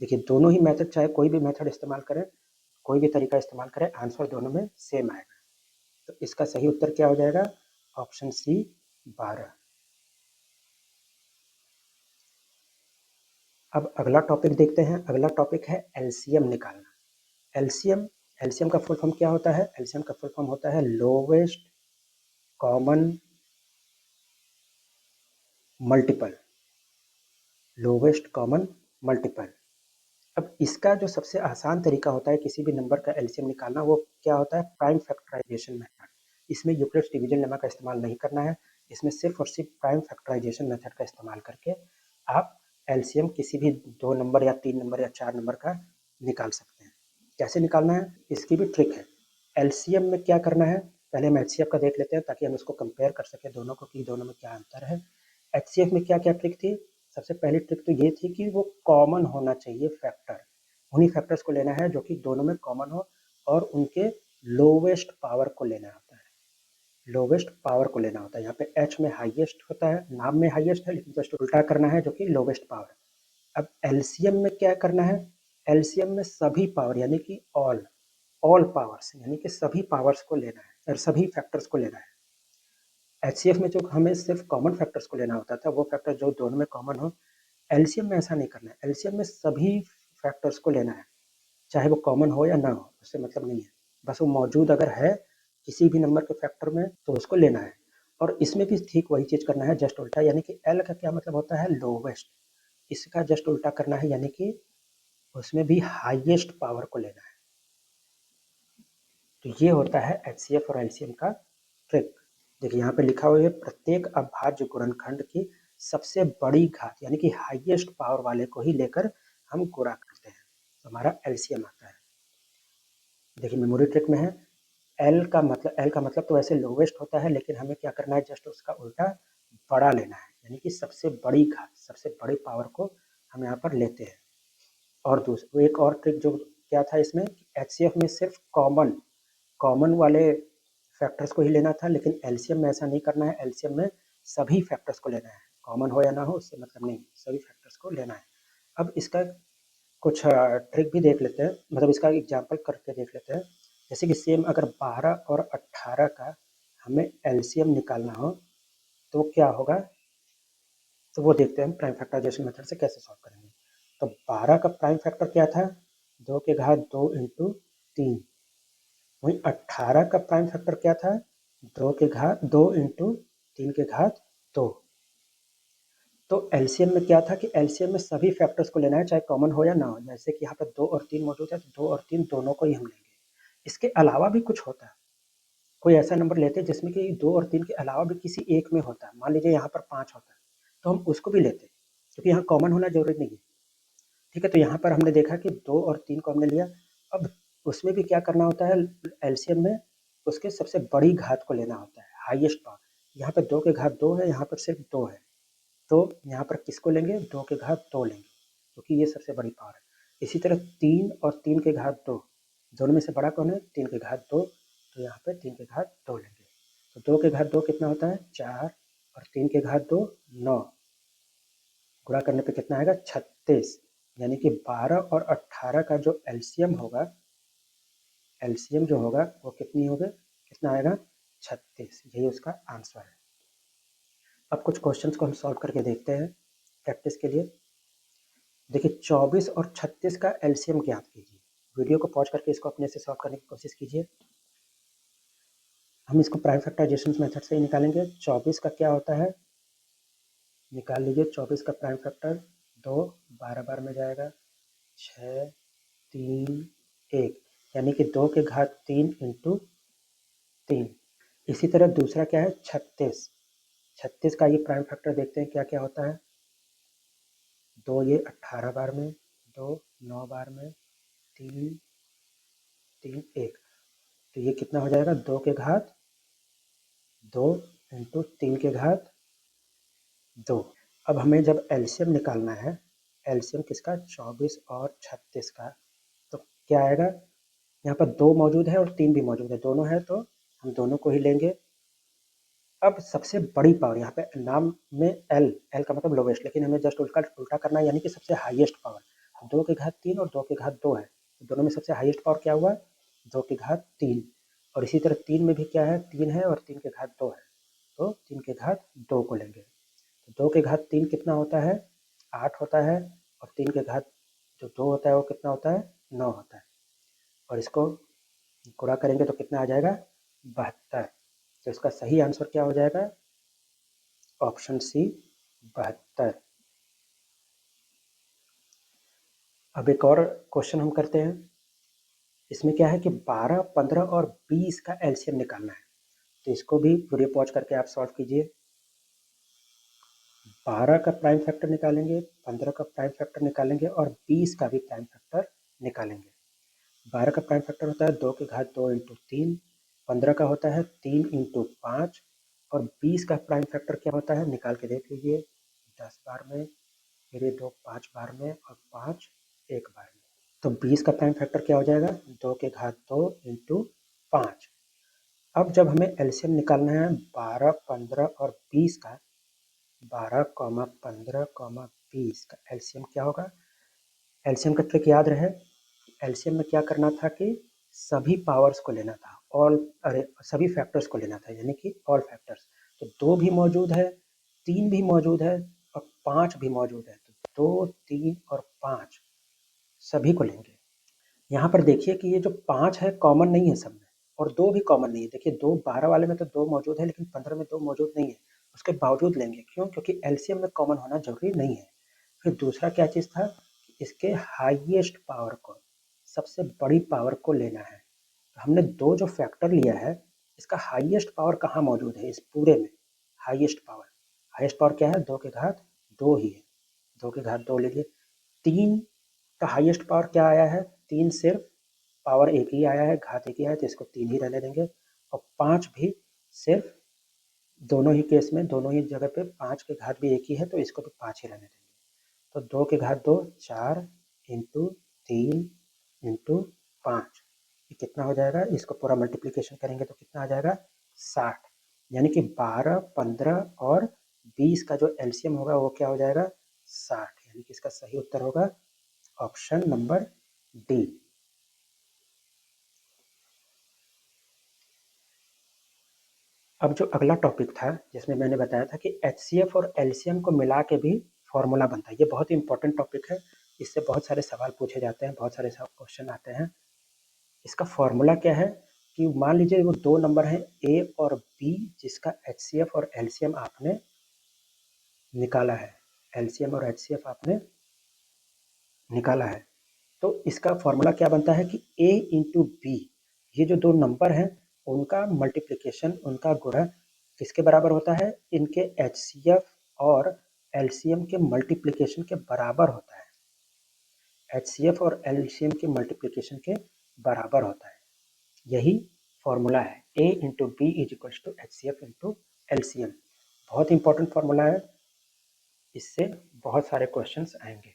देखिए दोनों ही मेथड, चाहे कोई भी मेथड इस्तेमाल करें, कोई भी तरीका इस्तेमाल करें, आंसर दोनों में सेम आएगा। तो इसका सही उत्तर क्या हो जाएगा, ऑप्शन सी, 12। अब अगला टॉपिक देखते हैं। अगला टॉपिक है एलसीएम निकालना। एलसीएम, एलसीएम का फुल फॉर्म क्या होता है, एलसीएम का फुल फॉर्म होता है lowest common multiple, lowest common multiple. अब इसका जो सबसे आसान तरीका होता है किसी भी नंबर का एलसीएम निकालना, वो क्या होता है, प्राइम फैक्टराइजेशन मेथड। इसमें यूक्लिड्स डिवीजन लेमा का इस्तेमाल नहीं करना है, इसमें सिर्फ और सिर्फ प्राइम फैक्टराइजेशन मेथड का इस्तेमाल करके आप एलसीएम किसी भी 2 नंबर या 3 नंबर या 4 नंबर का निकाल सकते हैं। कैसे निकालना है, इसकी भी ट्रिक है। एलसीएम में क्या करना है, पहले हम एचसीएफ का देख लेते हैं ताकि हम इसको कंपेयर कर सकें दोनों को कि दोनों में क्या अंतर है। एचसीएफ में क्या क्या ट्रिक थी, सबसे पहली ट्रिक तो ये थी कि वो कॉमन होना चाहिए फैक्टर, उन्हीं फैक्टर्स को लेना है जो कि दोनों में कॉमन हो। और उनके लोवेस्ट पावर को लेना होता है। लोवेस्ट पावर को लेना होता है। यहाँ पे h में हाईएस्ट होता है, नाम में हाईएस्ट है लेकिन जस्ट उल्टा करना है जो कि लोवेस्ट पावर। अब एलसीएम में क्या करना है, एलसीएम में सभी पावर यानी कि ऑल पावर्स यानी कि सभी पावर्स को लेना है और सभी फैक्टर्स को लेना है। एचसीएफ में जो हमें सिर्फ कॉमन फैक्टर्स को लेना होता था वो फैक्टर जो दोनों में कॉमन हो, एलसीएम में ऐसा नहीं करना है। एलसीएम में सभी फैक्टर्स को लेना है, चाहे वो कॉमन हो या ना हो, उससे मतलब नहीं है। बस वो मौजूद अगर है किसी भी नंबर के फैक्टर में तो उसको लेना है। और इसमें भी ठीक वही चीज़ करना है, जस्ट उल्टा, यानी कि एल का क्या मतलब होता है, लोवेस्ट। इसका जस्ट उल्टा करना है, यानी कि उसमें भी हाईएस्ट पावर को लेना है। तो ये होता है एचसीएफ और एलसीएम का ट्रिक। देखिए यहाँ पे लिखा हुआ है प्रत्येक अभाज्य गुणनखंड की सबसे बड़ी घात यानी कि हाईएस्ट पावर वाले को ही लेकर हम गुणा करते हैं, तो हमारा एलसीएम आता है। देखिए मेमोरी ट्रिक में है, एल का मतलब तो वैसे लोवेस्ट होता है, लेकिन हमें क्या करना है, जस्ट उसका उल्टा बड़ा लेना है, यानी कि सबसे बड़ी घात, सबसे बड़ी पावर को हम यहाँ पर लेते हैं। और दूसरा एक और ट्रिक जो क्या था इसमें, एचसीएफ में सिर्फ कॉमन वाले फैक्टर्स को ही लेना था, लेकिन एलसीएम में ऐसा नहीं करना है। एलसीएम में सभी फैक्टर्स को लेना है, कॉमन हो या ना हो उससे मतलब नहीं, सभी फैक्टर्स को लेना है। अब इसका कुछ ट्रिक भी देख लेते हैं, मतलब इसका एग्जांपल करके देख लेते हैं। जैसे कि सेम अगर 12 और 18 का हमें एलसीएम निकालना हो तो क्या होगा, तो वो देखते हैं हम प्राइम फैक्टराइजेशन मेथड से कैसे सॉल्व करेंगे। तो 12 का प्राइम फैक्टर क्या था, 2 के घात 2 इंटू 3। वहीं 18 का प्राइम फैक्टर क्या था, 2 के घात 2 इंटू 3 के घात 2। तो एलसीएम में क्या था कि एलसीएम में सभी फैक्टर्स को लेना है, चाहे कॉमन हो या ना हो। जैसे कि यहाँ पर 2 और 3 मौजूद है, तो 2 और 3 दोनों को ही हम लेंगे। इसके अलावा भी कुछ होता है, कोई ऐसा नंबर लेते हैं जिसमें कि 2 और 3 के अलावा भी किसी एक में होता है। मान लीजिए यहाँ पर 5 होता है, तो हम उसको भी लेते हैं, क्योंकि यहाँ कॉमन होना जरूरी नहीं है। ठीक है, तो यहाँ पर हमने देखा कि 2 और 3 को हमने लिया। अब उसमें भी क्या करना होता है, एलसीएम में उसके सबसे बड़ी घात को लेना होता है, हाईएस्ट पावर। यहाँ पर 2 के घात 2 है, यहाँ पर सिर्फ 2 है, तो यहाँ पर किसको लेंगे, 2 के घात 2 लेंगे, क्योंकि ये सबसे बड़ी पावर है। इसी तरह 3 और 3 के घात 2, दोनों में से बड़ा कौन है, 3 के घात 2, तो यहाँ पे 3 के घात 2 लेंगे। तो 2 के घात 2 कितना होता है, 4, और 3 के घात 2 9, गुणा करने पे कितना आएगा, 36। यानी कि 12 और 18 का जो एलसीएम होगा, एलसीएम जो होगा वो कितनी होगी, कितना आएगा, 36। यही उसका आंसर है। अब कुछ क्वेश्चंस को हम सॉल्व करके देखते हैं प्रैक्टिस के लिए। देखिए 24 और 36 का एलसीएम ज्ञात कीजिए। वीडियो को पॉज करके इसको अपने से सॉल्व करने की कोशिश कीजिए। हम इसको प्राइम फैक्टराइजेशन मेथड से ही निकालेंगे। 24 का क्या होता है, निकाल लीजिए। 24 का प्राइम फैक्टर 2 12 बार में जाएगा, 6 3 1, यानी कि 2 के घात 3 इंटू 3। इसी तरह दूसरा क्या है, 36। 36 का ये प्राइम फैक्टर देखते हैं क्या क्या होता है। 2 ये 18 बार में, 2 9 बार में, 3 3 1, तो ये कितना हो जाएगा, 2 के घात 2 इंटू 3 के घात 2। अब हमें जब एलसीएम निकालना है, एलसीएम किसका, 24 और 36 का, तो क्या आएगा, यहाँ पर 2 मौजूद है और 3 भी मौजूद है, दोनों है तो हम दोनों को ही लेंगे। अब सबसे बड़ी पावर, यहाँ पे नाम में एल का मतलब लोवेस्ट, लेकिन हमें जस्ट उल्टा करना है, यानी कि सबसे हाईएस्ट पावर। 2 के घात 3 और 2 के घात 2 है, तो दोनों में सबसे हाईएस्ट पावर क्या हुआ, 2 के घात 3। और इसी तरह 3 में भी क्या है, 3 है और 3 के घात 2 है, तो 3 के घात 2 को लेंगे। तो 2 के घात 3 कितना होता है, 8 होता है, और 3 के घात जो 2 होता है वो कितना होता है, 9 होता है। और इसको गुणा करेंगे तो कितना आ जाएगा, 72। तो इसका सही आंसर क्या हो जाएगा, ऑप्शन सी 72। अब एक और क्वेश्चन हम करते हैं। इसमें क्या है कि 12, 15 और 20 का एलसीएम निकालना है, तो इसको भी वीडियो पॉज करके आप सॉल्व कीजिए। 12 का प्राइम फैक्टर निकालेंगे, 15 का प्राइम फैक्टर निकालेंगे और 20 का भी प्राइम फैक्टर निकालेंगे। 12 का प्राइम फैक्टर होता है 2 के घात 2 इंटू 3, 15 का होता है 3 इंटू 5, और 20 का प्राइम फैक्टर क्या होता है, निकाल के देख लीजिए। 10 बार में, फिर ये 2 5 बार में, और 5 1 बार में। तो 20 का प्राइम फैक्टर क्या हो जाएगा, 2 के घात 2 इंटू 5। अब जब हमें एलसीएम निकालना है 12, 15 और 20 का, 12, 15, 20 का एलसीएम क्या होगा। एलसीएम का ट्रिक याद रहे, एलसीएम में क्या करना था कि सभी पावर्स को लेना था, सभी फैक्टर्स को लेना था, यानी कि ऑल फैक्टर्स। तो 2 भी मौजूद है, 3 भी मौजूद है और 5 भी मौजूद है। तो 2, 3 और 5 सभी को लेंगे। यहाँ पर देखिए कि ये जो 5 है कॉमन नहीं है सब में, और 2 भी कॉमन नहीं है। देखिए 2 12 वाले में तो 2 मौजूद है, लेकिन 15 में 2 मौजूद नहीं है। उसके बावजूद लेंगे, क्यों? क्योंकि एलसीएम में कॉमन होना जरूरी नहीं है। फिर दूसरा क्या चीज़ था, इसके हाईएस्ट पावर को, सबसे बड़ी पावर को लेना है। तो हमने 2 जो फैक्टर लिया है, इसका हाईएस्ट पावर कहाँ मौजूद है इस पूरे में। हाईएस्ट पावर क्या है, 2 के घात 2 ही है। 2 के घात 2 लीजिए। 3 का हाईएस्ट पावर क्या आया है, 3 सिर्फ पावर एक ही आया है, घात एक ही आया है, तो इसको 3 ही रहने देंगे। और 5 भी सिर्फ, दोनों ही केस में, दोनों ही जगह पे 5 के घात भी एक ही है, तो इसको भी 5 ही रहने देंगे। तो 2 के घात 2 4 इंटू 3 इंटू 5, ये कितना हो जाएगा, इसको पूरा मल्टीप्लिकेशन करेंगे तो कितना आ जाएगा, 60। यानी कि 12, 15 और 20 का जो एलसीएम होगा वो क्या हो जाएगा, 60। यानी कि इसका सही उत्तर होगा ऑप्शन नंबर डी। अब जो अगला टॉपिक था जिसमें मैंने बताया था कि एचसीएफ और एलसीएम को मिला के भी फॉर्मूला बनता है, ये बहुत ही इंपॉर्टेंट टॉपिक है। इससे बहुत सारे सवाल पूछे जाते हैं, बहुत सारे क्वेश्चन आते हैं। इसका फॉर्मूला क्या है कि मान लीजिए वो 2 नंबर हैं ए और बी, जिसका एचसीएफ और एलसीएम आपने निकाला है, एलसीएम और एचसीएफ आपने निकाला है। तो इसका फॉर्मूला क्या बनता है कि ए इंटू बी, ये जो 2 नंबर हैं उनका मल्टीप्लिकेशन, उनका गुणा किसके बराबर होता है, इनके एचसीएफ और एलसीएम के मल्टीप्लिकेशन के बराबर होता है। एचसीएफ और एलसीएम के मल्टीप्लिकेशन के बराबर होता है, यही फॉर्मूला है। ए into B is equals to H C F into L C M. बहुत इंपॉर्टेंट फॉर्मूला है, इससे बहुत सारे क्वेश्चंस आएंगे।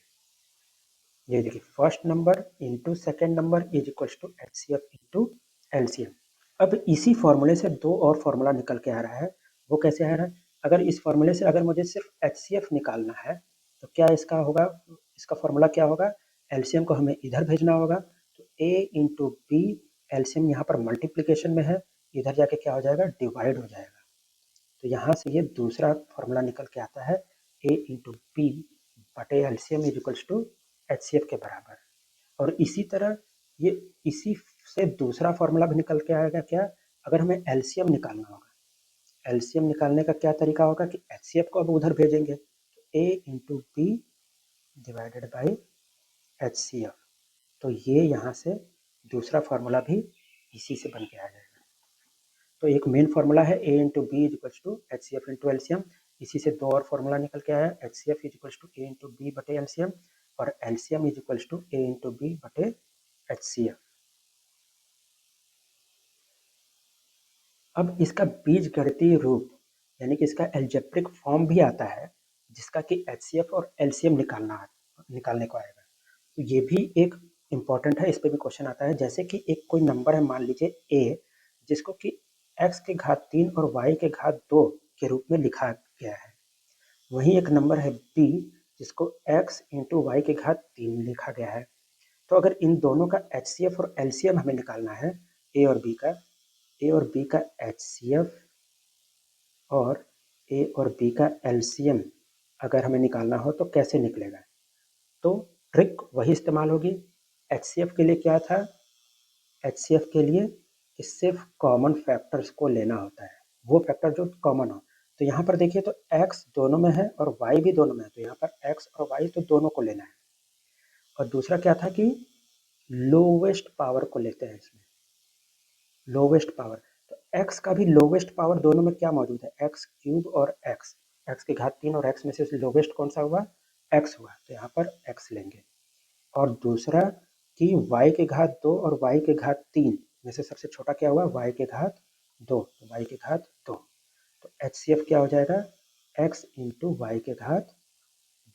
ये देखिए, first number into second number is equals to H C F into L C M. अब इसी फॉर्मूले से 2 और फॉर्मूला निकल के आ रहा है। वो कैसे आ रहा है, अगर इस फॉर्मूले से अगर मुझे सिर्फ एच सी एफ निकालना है तो क्या इसका होगा, इसका फॉर्मूला क्या होगा, एलसीएम को हमें इधर भेजना होगा। तो ए इंटू बी, एलसीएम यहाँ पर मल्टीप्लीकेशन में है, इधर जाके क्या हो जाएगा, डिवाइड हो जाएगा। तो यहाँ से ये दूसरा फॉर्मूला निकल के आता है, ए इंटू बी बटे LCM is equals to H C F के बराबर। और इसी तरह ये, इसी से दूसरा फॉर्मूला भी निकल के आएगा क्या, अगर हमें एलसीएम निकालना होगा। एलसीएम निकालने का क्या तरीका होगा कि एचसीएफ को अब उधर भेजेंगे, तो a into b divided by HCF. तो ये यहाँ से दूसरा फार्मूला भी इसी से बन के आ जाएगा। तो एक मेन फार्मूला है ए into B is equals to H C F into LCM, इसी से 2 और फार्मूला निकल के आया, H C F is equals to a into B बटे एलसीएम और LCM is equals to a into B बटे एच सी एफ। अब इसका बीजगणितीय रूप, यानी कि इसका एल्जेब्रिक फॉर्म भी आता है, जिसका कि एच सी एफ और एलसीएम निकालने को आएगा। तो ये भी एक इम्पॉर्टेंट है, इस पर भी क्वेश्चन आता है। जैसे कि एक कोई नंबर है, मान लीजिए ए, जिसको कि x के घात 3 और y के घात 2 के रूप में लिखा गया है। वहीं एक नंबर है b, जिसको x इंटू वाई के घात 3 लिखा गया है। तो अगर इन दोनों का HCF और LCM हमें निकालना है, ए और बी का HCF और ए और बी का LCM अगर हमें निकालना हो तो कैसे निकलेगा। तो ट्रिक वही इस्तेमाल होगी। HCF के लिए क्या था, HCF के लिए कि सिर्फ कॉमन फैक्टर्स को लेना होता है, वो फैक्टर जो कॉमन हो। तो यहाँ पर देखिए, तो x दोनों में है और y भी दोनों में है, तो यहाँ पर x और y तो दोनों को लेना है। और दूसरा क्या था कि लोवेस्ट पावर को लेते हैं इसमें, लोवेस्ट पावर। तो x का भी लोवेस्ट पावर दोनों में क्या मौजूद है, x क्यूब और x के घात 3 और x में से लोवेस्ट कौन सा हुआ, x हुआ, तो यहाँ पर x लेंगे। और दूसरा कि y के घात 2 और y के घात 3 में से सबसे छोटा क्या हुआ, y के घात 2, तो y के घात 2। तो HCF क्या हो जाएगा, x इंटू वाई के घात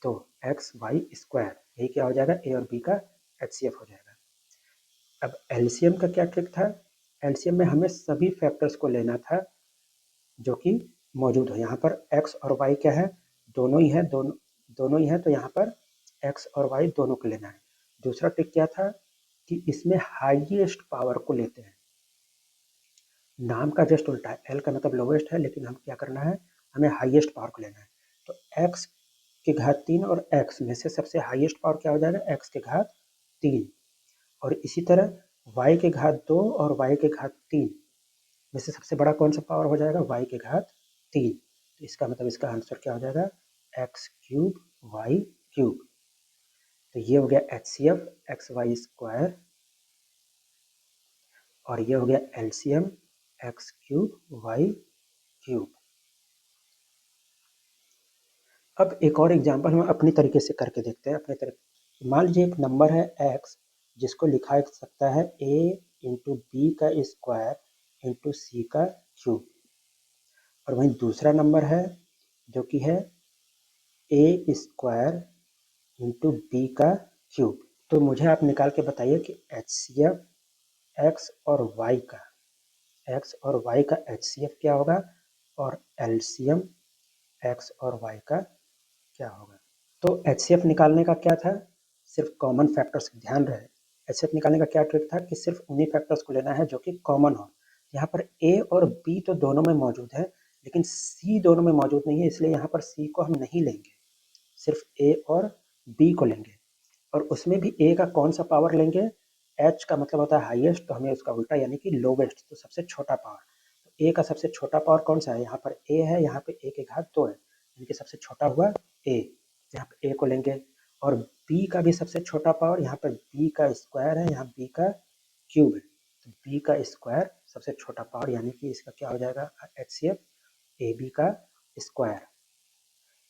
2, एक्स वाई स्क्वायर, यही क्या हो जाएगा, ए और बी का HCF हो जाएगा। अब एलसीएम का क्या ट्रिक था, एलसीएम में हमें सभी फैक्टर्स को लेना था जो कि मौजूद हो। यहाँ पर x और y क्या है, दोनों ही है, दोनों ही है, तो यहाँ पर x और y दोनों को लेना है। दूसरा ट्रिक क्या था कि इसमें हाईएस्ट पावर को लेते हैं, नाम का जस्ट उल्टा है, L का मतलब लोवेस्ट है, लेकिन हम क्या करना है, हमें हाईएस्ट पावर को लेना है। तो x की घात 3 और x में से सबसे हाईएस्ट पावर क्या हो जाएगा, x की घात 3, और इसी तरह y की घात 2 और y की घात 3 में से सबसे बड़ा कौन सा पावर हो जाएगा, y की घात 3। तो इसका मतलब इसका आंसर क्या हो जाएगा, x क्यूब y क्यूब। तो ये हो गया HCF एक्स वाई स्क्वायर, और ये हो गया LCM x cube y cube. अब एक और एग्जांपल हम अपनी तरीके से करके देखते हैं, अपने तरीके। मान लीजिए एक नंबर है x, जिसको लिखा जा सकता है a इंटू बी का स्क्वायर इंटू सी का क्यूब, और वहीं दूसरा नंबर है जो कि है a स्क्वायर इंटू बी का क्यूब। तो मुझे आप निकाल के बताइए कि HCF x और y का HCF क्या होगा, और LCM x और y का क्या होगा। तो HCF निकालने का क्या था, सिर्फ कॉमन फैक्टर्स, ध्यान रहे HCF निकालने का क्या ट्रिक था कि सिर्फ उन्हीं फैक्टर्स को लेना है जो कि कॉमन हो। यहाँ पर A और B तो दोनों में मौजूद है, लेकिन C दोनों में मौजूद नहीं है, इसलिए यहाँ पर C को हम नहीं लेंगे, सिर्फ A और B को लेंगे। और उसमें भी A का कौन सा पावर लेंगे, H का मतलब होता है हाईएस्ट, तो हमें उसका उल्टा यानी कि लोवेस्ट, तो सबसे छोटा पावर। तो A का सबसे छोटा पावर कौन सा है, यहाँ पर A है, यहाँ पे A की घात 2 है, यानी कि सबसे छोटा हुआ A, यहाँ पे A को लेंगे। और B का भी सबसे छोटा पावर, यहाँ पर B का स्क्वायर है, यहाँ B का क्यूब है, तो B का स्क्वायर सबसे छोटा पावर, यानी कि इसका क्या हो जाएगा, HCF AB का स्क्वायर।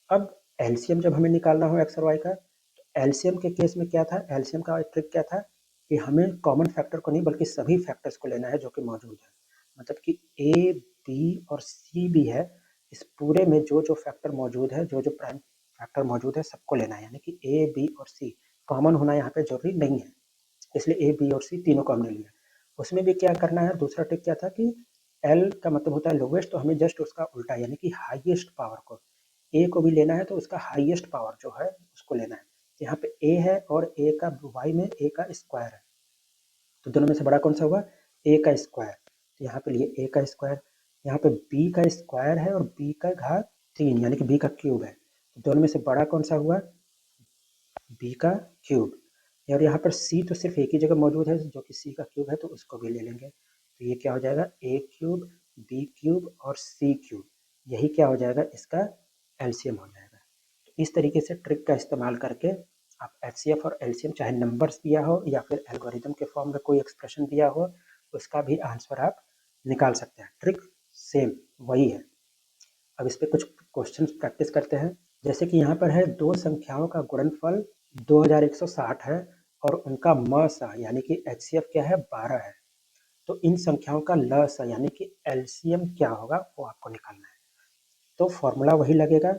अब एलसीएम जब हमें निकालना हो एक्स और वाई का, तो एलसीएम के केस में क्या था, एलसीएम का ट्रिक क्या था कि हमें कॉमन फैक्टर को नहीं बल्कि सभी फैक्टर्स को लेना है जो कि मौजूद है। मतलब कि ए बी और सी भी है, इस पूरे में जो जो फैक्टर मौजूद है, जो जो प्राइम फैक्टर मौजूद है, सबको लेना है, यानी कि ए बी और सी कॉमन होना यहाँ पे जरूरी नहीं है, इसलिए ए बी और सी तीनों को हमने लिया। उसमें भी क्या करना है, दूसरा ट्रिक क्या था कि एल का मतलब होता है लोवेस्ट, तो हमें जस्ट उसका उल्टा यानी कि हाईएस्ट पावर को, ए को भी लेना है तो उसका हाईएस्ट पावर जो है उसको लेना है। यहाँ पे ए है और ए का वाई में ए का स्क्वायर है, तो दोनों में से बड़ा कौन सा हुआ, ए का स्क्वायर, तो यहाँ पे लिए ए का स्क्वायर। यहाँ पे बी का स्क्वायर है और बी का घात 3 यानी कि बी का क्यूब है, तो दोनों में से बड़ा कौन सा हुआ, बी का क्यूब। और यहाँ पर सी तो सिर्फ एक ही जगह मौजूद है जो कि सी का क्यूब है, तो उसको भी ले लेंगे, तो ये क्या हो जाएगा, ए क्यूब बी क्यूब और सी क्यूब, यही क्या हो जाएगा, इसका एलसीएम हो जाएगा। तो इस तरीके से ट्रिक का इस्तेमाल करके आप एचसीएफ और एलसीएम, चाहे नंबर्स दिया हो या फिर एल्गोरिदम के फॉर्म में कोई एक्सप्रेशन दिया हो, उसका भी आंसर आप निकाल सकते हैं। ट्रिक सेम वही है। अब इस पे कुछ क्वेश्चंस प्रैक्टिस करते हैं। जैसे कि यहाँ पर है दो संख्याओं का गुणनफल 2160 है और उनका म सा यानी कि HCF क्या है, 12 है। तो इन संख्याओं का ल सा यानी कि LCM क्या होगा, वो आपको निकालना है। तो फॉर्मूला वही लगेगा,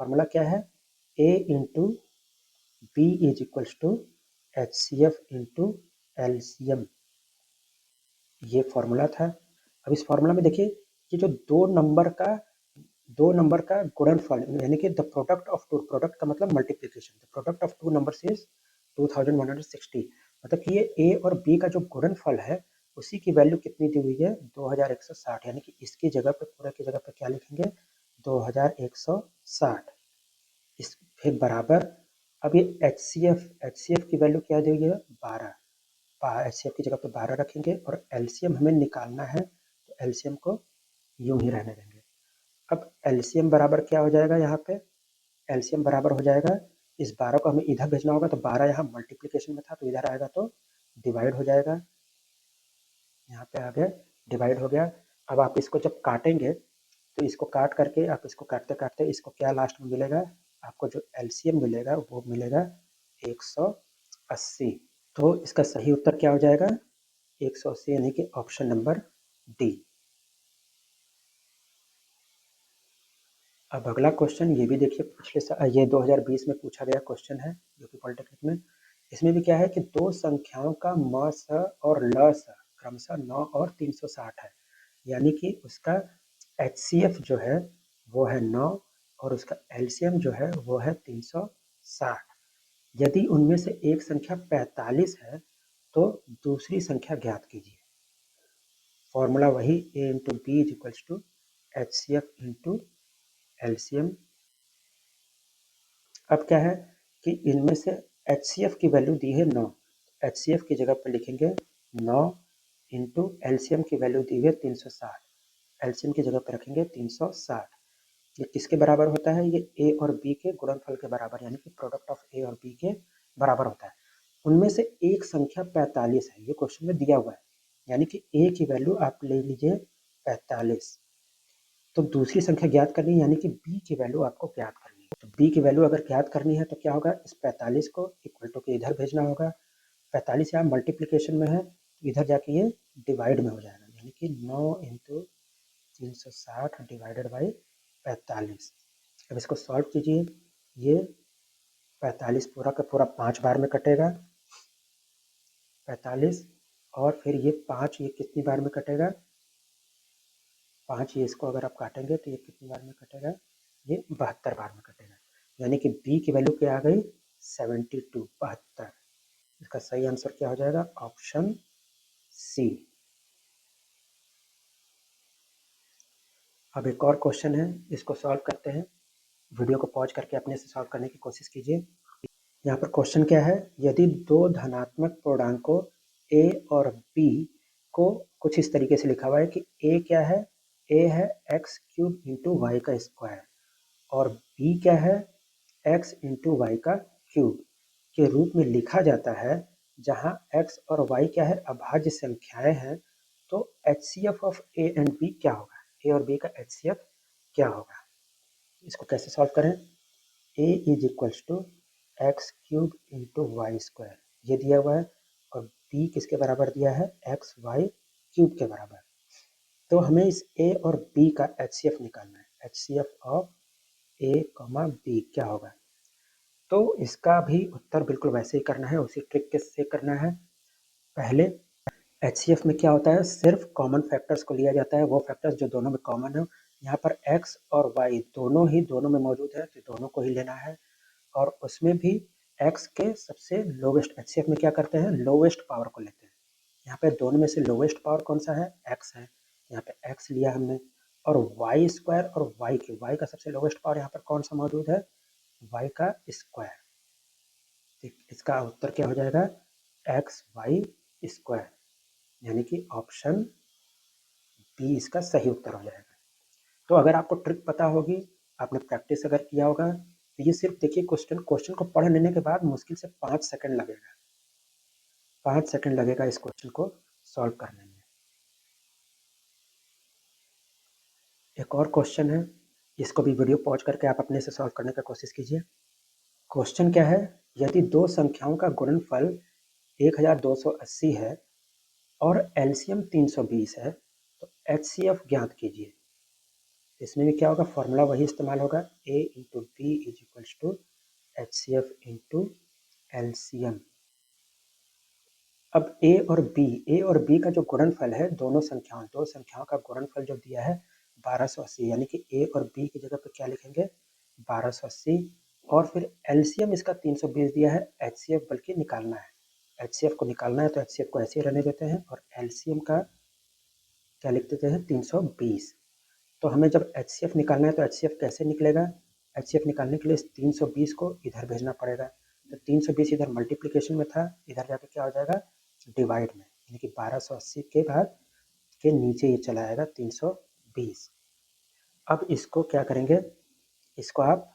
फॉर्मूला क्या है, A into B is equals to HCF into LCM, ये फॉर्मूला था। अब इस फॉर्मूला में देखिए, ये जो दो नंबर का गुणनफल यानी कि the product of two, product का मतलब multiplication, the product of two numbers is 2160, मतलब कि ये ए और बी का जो गुणनफल है उसी की वैल्यू कितनी दी हुई है, 2160, यानी कि इसकी जगह पे, पूरा की जगह पे क्या लिखेंगे, 2160। इस फिर बराबर, अब ये एच सी एफ की वैल्यू क्या दी हुई है, 12, HCF की जगह पे 12 रखेंगे, और LCM हमें निकालना है, तो LCM को यूं ही रहने देंगे। अब LCM बराबर क्या हो जाएगा, यहाँ पे LCM बराबर हो जाएगा, इस 12 को हमें इधर भेजना होगा, तो 12 यहाँ मल्टीप्लिकेशन में था तो इधर आएगा तो डिवाइड हो जाएगा, यहाँ पे आ गया डिवाइड हो गया। अब आप इसको जब काटेंगे तो इसको काट करके, आप इसको काटते काटते इसको क्या लास्ट में मिलेगा, आपको जो LCM मिलेगा वो मिलेगा 180। तो इसका सही उत्तर क्या हो जाएगा, 180, यानी कि ऑप्शन नंबर डी। अब अगला क्वेश्चन ये भी देखिए, ये 2020 में पूछा गया क्वेश्चन है जो कि पॉलिटेक्निक में, इसमें भी क्या है कि दो संख्याओं का म स और ल स क्रमशः 9 और 360 है, यानी कि उसका HCF जो है वो है 9 और उसका LCM जो है वो है 360। यदि उनमें से एक संख्या 45 है तो दूसरी संख्या ज्ञात कीजिए। फॉर्मूला वही A into B is equals to HCF into LCM। अब क्या है कि इनमें से HCF की वैल्यू दी है 9, HCF की जगह पर लिखेंगे 9 इंटू LCM की वैल्यू दी है 360, LCM की जगह पर रखेंगे 360। ये किसके बराबर होता है? ये A और B के गुणनफल के बराबर, यानी कि प्रोडक्ट ऑफ A और B के बराबर होता है। उनमें से एक संख्या 45 है, ये क्वेश्चन में दिया हुआ है, यानी कि A की वैल्यू आप ले लीजिए 45, तो दूसरी संख्या ज्ञात करनी है, यानी कि B की वैल्यू आपको ज्ञात करनी है। तो B की वैल्यू अगर ज्ञात करनी है तो क्या होगा, इस 45 को इक्वल टू के इधर भेजना होगा। 45 यहाँ मल्टीप्लीकेशन में है, इधर जाके ये डिवाइड में हो जाएगा, यानी कि 9 इंटू 360 डिवाइडेड बाई 45। अब इसको सॉल्व कीजिए, ये 45 पूरा का पूरा 5 बार में कटेगा 45, और फिर ये 5 ये कितनी बार में कटेगा 5, ये इसको अगर आप काटेंगे तो ये कितनी बार में कटेगा, ये 72 बार में कटेगा, यानी कि B की वैल्यू क्या आ गई 72, 72। इसका सही आंसर क्या हो जाएगा, ऑप्शन सी। अब एक और क्वेश्चन है, इसको सॉल्व करते हैं। वीडियो को पॉज करके अपने से सॉल्व करने की कोशिश कीजिए। यहाँ पर क्वेश्चन क्या है, यदि दो धनात्मक पूर्णांकों A और B को कुछ इस तरीके से लिखा हुआ है कि A क्या है, A है x क्यूब इंटू वाई का स्क्वायर और B क्या है x इंटू वाई का क्यूब के रूप में लिखा जाता है, जहाँ x और y क्या है अभाज्य संख्याएं हैं, तो HCF of A and B क्या होगा, A और B का HCF क्या होगा। इसको कैसे सॉल्व करें, A is equals to X cube into Y square, ये दिया हुआ है, और B किसके बराबर दिया है, एक्स वाई क्यूब के बराबर। तो हमें इस A और B का HCF निकालना है, HCF ऑफ A, B क्या होगा। तो इसका भी उत्तर बिल्कुल वैसे ही करना है, उसी ट्रिक के से करना है। पहले HCF में क्या होता है, सिर्फ कॉमन फैक्टर्स को लिया जाता है, वो फैक्टर्स जो दोनों में कॉमन है। यहाँ पर x और y दोनों में मौजूद है, तो दोनों को ही लेना है, और उसमें भी x के सबसे लोवेस्ट, HCF में क्या करते हैं, लोवेस्ट पावर को लेते हैं। यहाँ पे दोनों में से लोवेस्ट पावर कौन सा है, x है, यहाँ पे x लिया हमने, और y स्क्वायर और y का सबसे लोवेस्ट पावर यहाँ पर कौन सा मौजूद है, y का स्क्वायर। इसका उत्तर क्या हो जाएगा, एक्स वाई स्क्वायर, यानी कि ऑप्शन बी इसका सही उत्तर हो जाएगा। तो अगर आपको ट्रिक पता होगी, आपने प्रैक्टिस अगर किया होगा, तो ये सिर्फ देखिए क्वेश्चन को पढ़ लेने के बाद मुश्किल से 5 सेकंड लगेगा, 5 सेकंड लगेगा इस क्वेश्चन को सॉल्व करने में। एक और क्वेश्चन है, इसको भी वीडियो पॉज करके आप अपने से सॉल्व करने का कोशिश कीजिए। क्वेश्चन क्या है, यदि दो संख्याओं का गुणनफल 1280 है और LCM 320 है, तो HCF ज्ञात कीजिए। इसमें भी क्या होगा, फॉर्मूला वही इस्तेमाल होगा, A into B is equals to HCF into LCM। अब A और B का जो गुणनफल है, दो संख्याओं का गुणनफल जो दिया है 1280, यानी कि A और B की जगह पे क्या लिखेंगे 1280, और फिर LCM इसका 320 दिया है, HCF बल्कि निकालना है, HCF को निकालना है, तो HCF को ऐसे ही रहने देते हैं, और LCM का क्या लिख देते हैं 320। तो हमें जब HCF निकालना है तो HCF कैसे निकलेगा, HCF निकालने के लिए इस 320 को इधर भेजना पड़ेगा, तो 320 इधर मल्टीप्लिकेशन में था, इधर जाके क्या हो जाएगा डिवाइड में, यानी कि 1280 के बाद के नीचे ये चला आएगा 320। अब इसको क्या करेंगे, इसको आप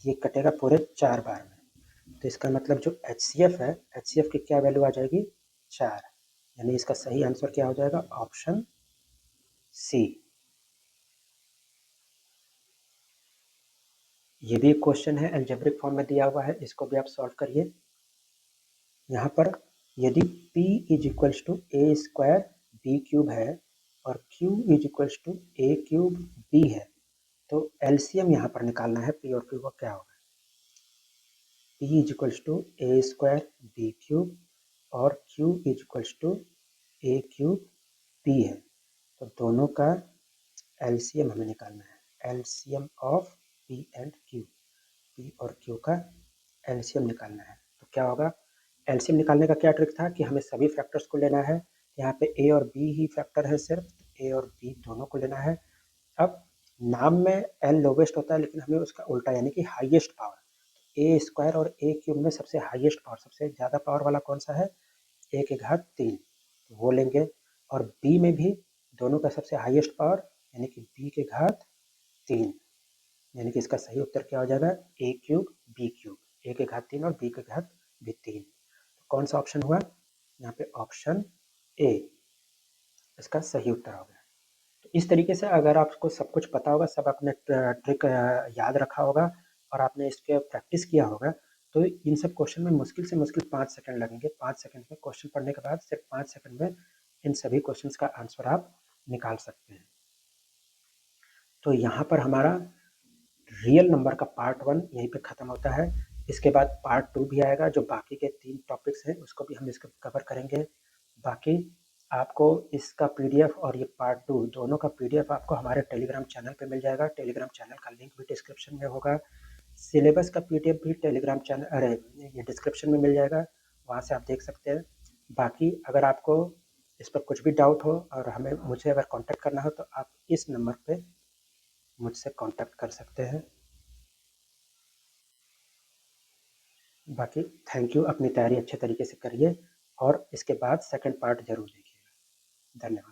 ये कटेगा पूरे 4 बार में, तो इसका मतलब जो HCF है, HCF की क्या वैल्यू आ जाएगी 4, यानी इसका सही आंसर क्या हो जाएगा, ऑप्शन सी। ये भी एक क्वेश्चन है, अलजेब्रिक फॉर्म में दिया हुआ है, इसको भी आप सॉल्व करिए। यहाँ पर यदि P is equals to A square B cube है और Q is equals to A cube B है, तो LCM यहाँ पर निकालना है, P और Q का क्या होगा। p is equals to A square B cube और q is equals to A cube p है। तो दोनों का एलसीएम हमें निकालना है, LCM of p and q, p और q का एलसीएम निकालना है। तो क्या होगा, एलसीएम निकालने का क्या ट्रिक था कि हमें सभी फैक्टर्स को लेना है। यहाँ पे a और b ही फैक्टर है, सिर्फ a और b दोनों को लेना है। अब नाम में l लोवेस्ट होता है, लेकिन हमें उसका उल्टा यानी कि हाईएस्ट पावर, ए स्क्वायर और ए क्यूब में सबसे हाईएस्ट पावर, सबसे ज़्यादा पावर वाला कौन सा है, ए के घात 3, वो लेंगे। और बी में भी दोनों का सबसे हाईएस्ट पावर यानी कि बी के घात 3, यानी कि इसका सही उत्तर क्या हो जाएगा, ए क्यूब बी क्यूब, ए के घात 3 और बी के घात भी 3। तो कौन सा ऑप्शन हुआ, यहाँ पे ऑप्शन ए इसका सही उत्तर हो गया। तो इस तरीके से अगर आपको सब कुछ पता होगा, सब आपने ट्रिक याद रखा होगा और आपने इसके प्रैक्टिस किया होगा, तो इन सब क्वेश्चन में मुश्किल से मुश्किल 5 सेकंड लगेंगे। 5 सेकंड में क्वेश्चन पढ़ने के बाद सिर्फ 5 सेकंड में इन सभी क्वेश्चंस का आंसर आप निकाल सकते हैं। तो यहाँ पर हमारा रियल नंबर का पार्ट 1 यहीं पे ख़त्म होता है। इसके बाद पार्ट 2 भी आएगा, जो बाकी के 3 टॉपिक्स हैं उसको भी हम इसको कवर करेंगे। बाकी आपको इसका पीडीएफ और ये पार्ट 2 दोनों का पीडीएफ आपको हमारे टेलीग्राम चैनल पे मिल जाएगा। टेलीग्राम चैनल का लिंक भी डिस्क्रिप्शन में होगा। सिलेबस का पीडीएफ भी टेलीग्राम चैनल, अरे ये डिस्क्रिप्शन में मिल जाएगा, वहाँ से आप देख सकते हैं। बाकी अगर आपको इस पर कुछ भी डाउट हो और हमें मुझे अगर कांटेक्ट करना हो, तो आप इस नंबर पे मुझसे कांटेक्ट कर सकते हैं। बाकी थैंक यू, अपनी तैयारी अच्छे तरीके से करिए और इसके बाद सेकंड पार्ट ज़रूर देखिएगा। धन्यवाद।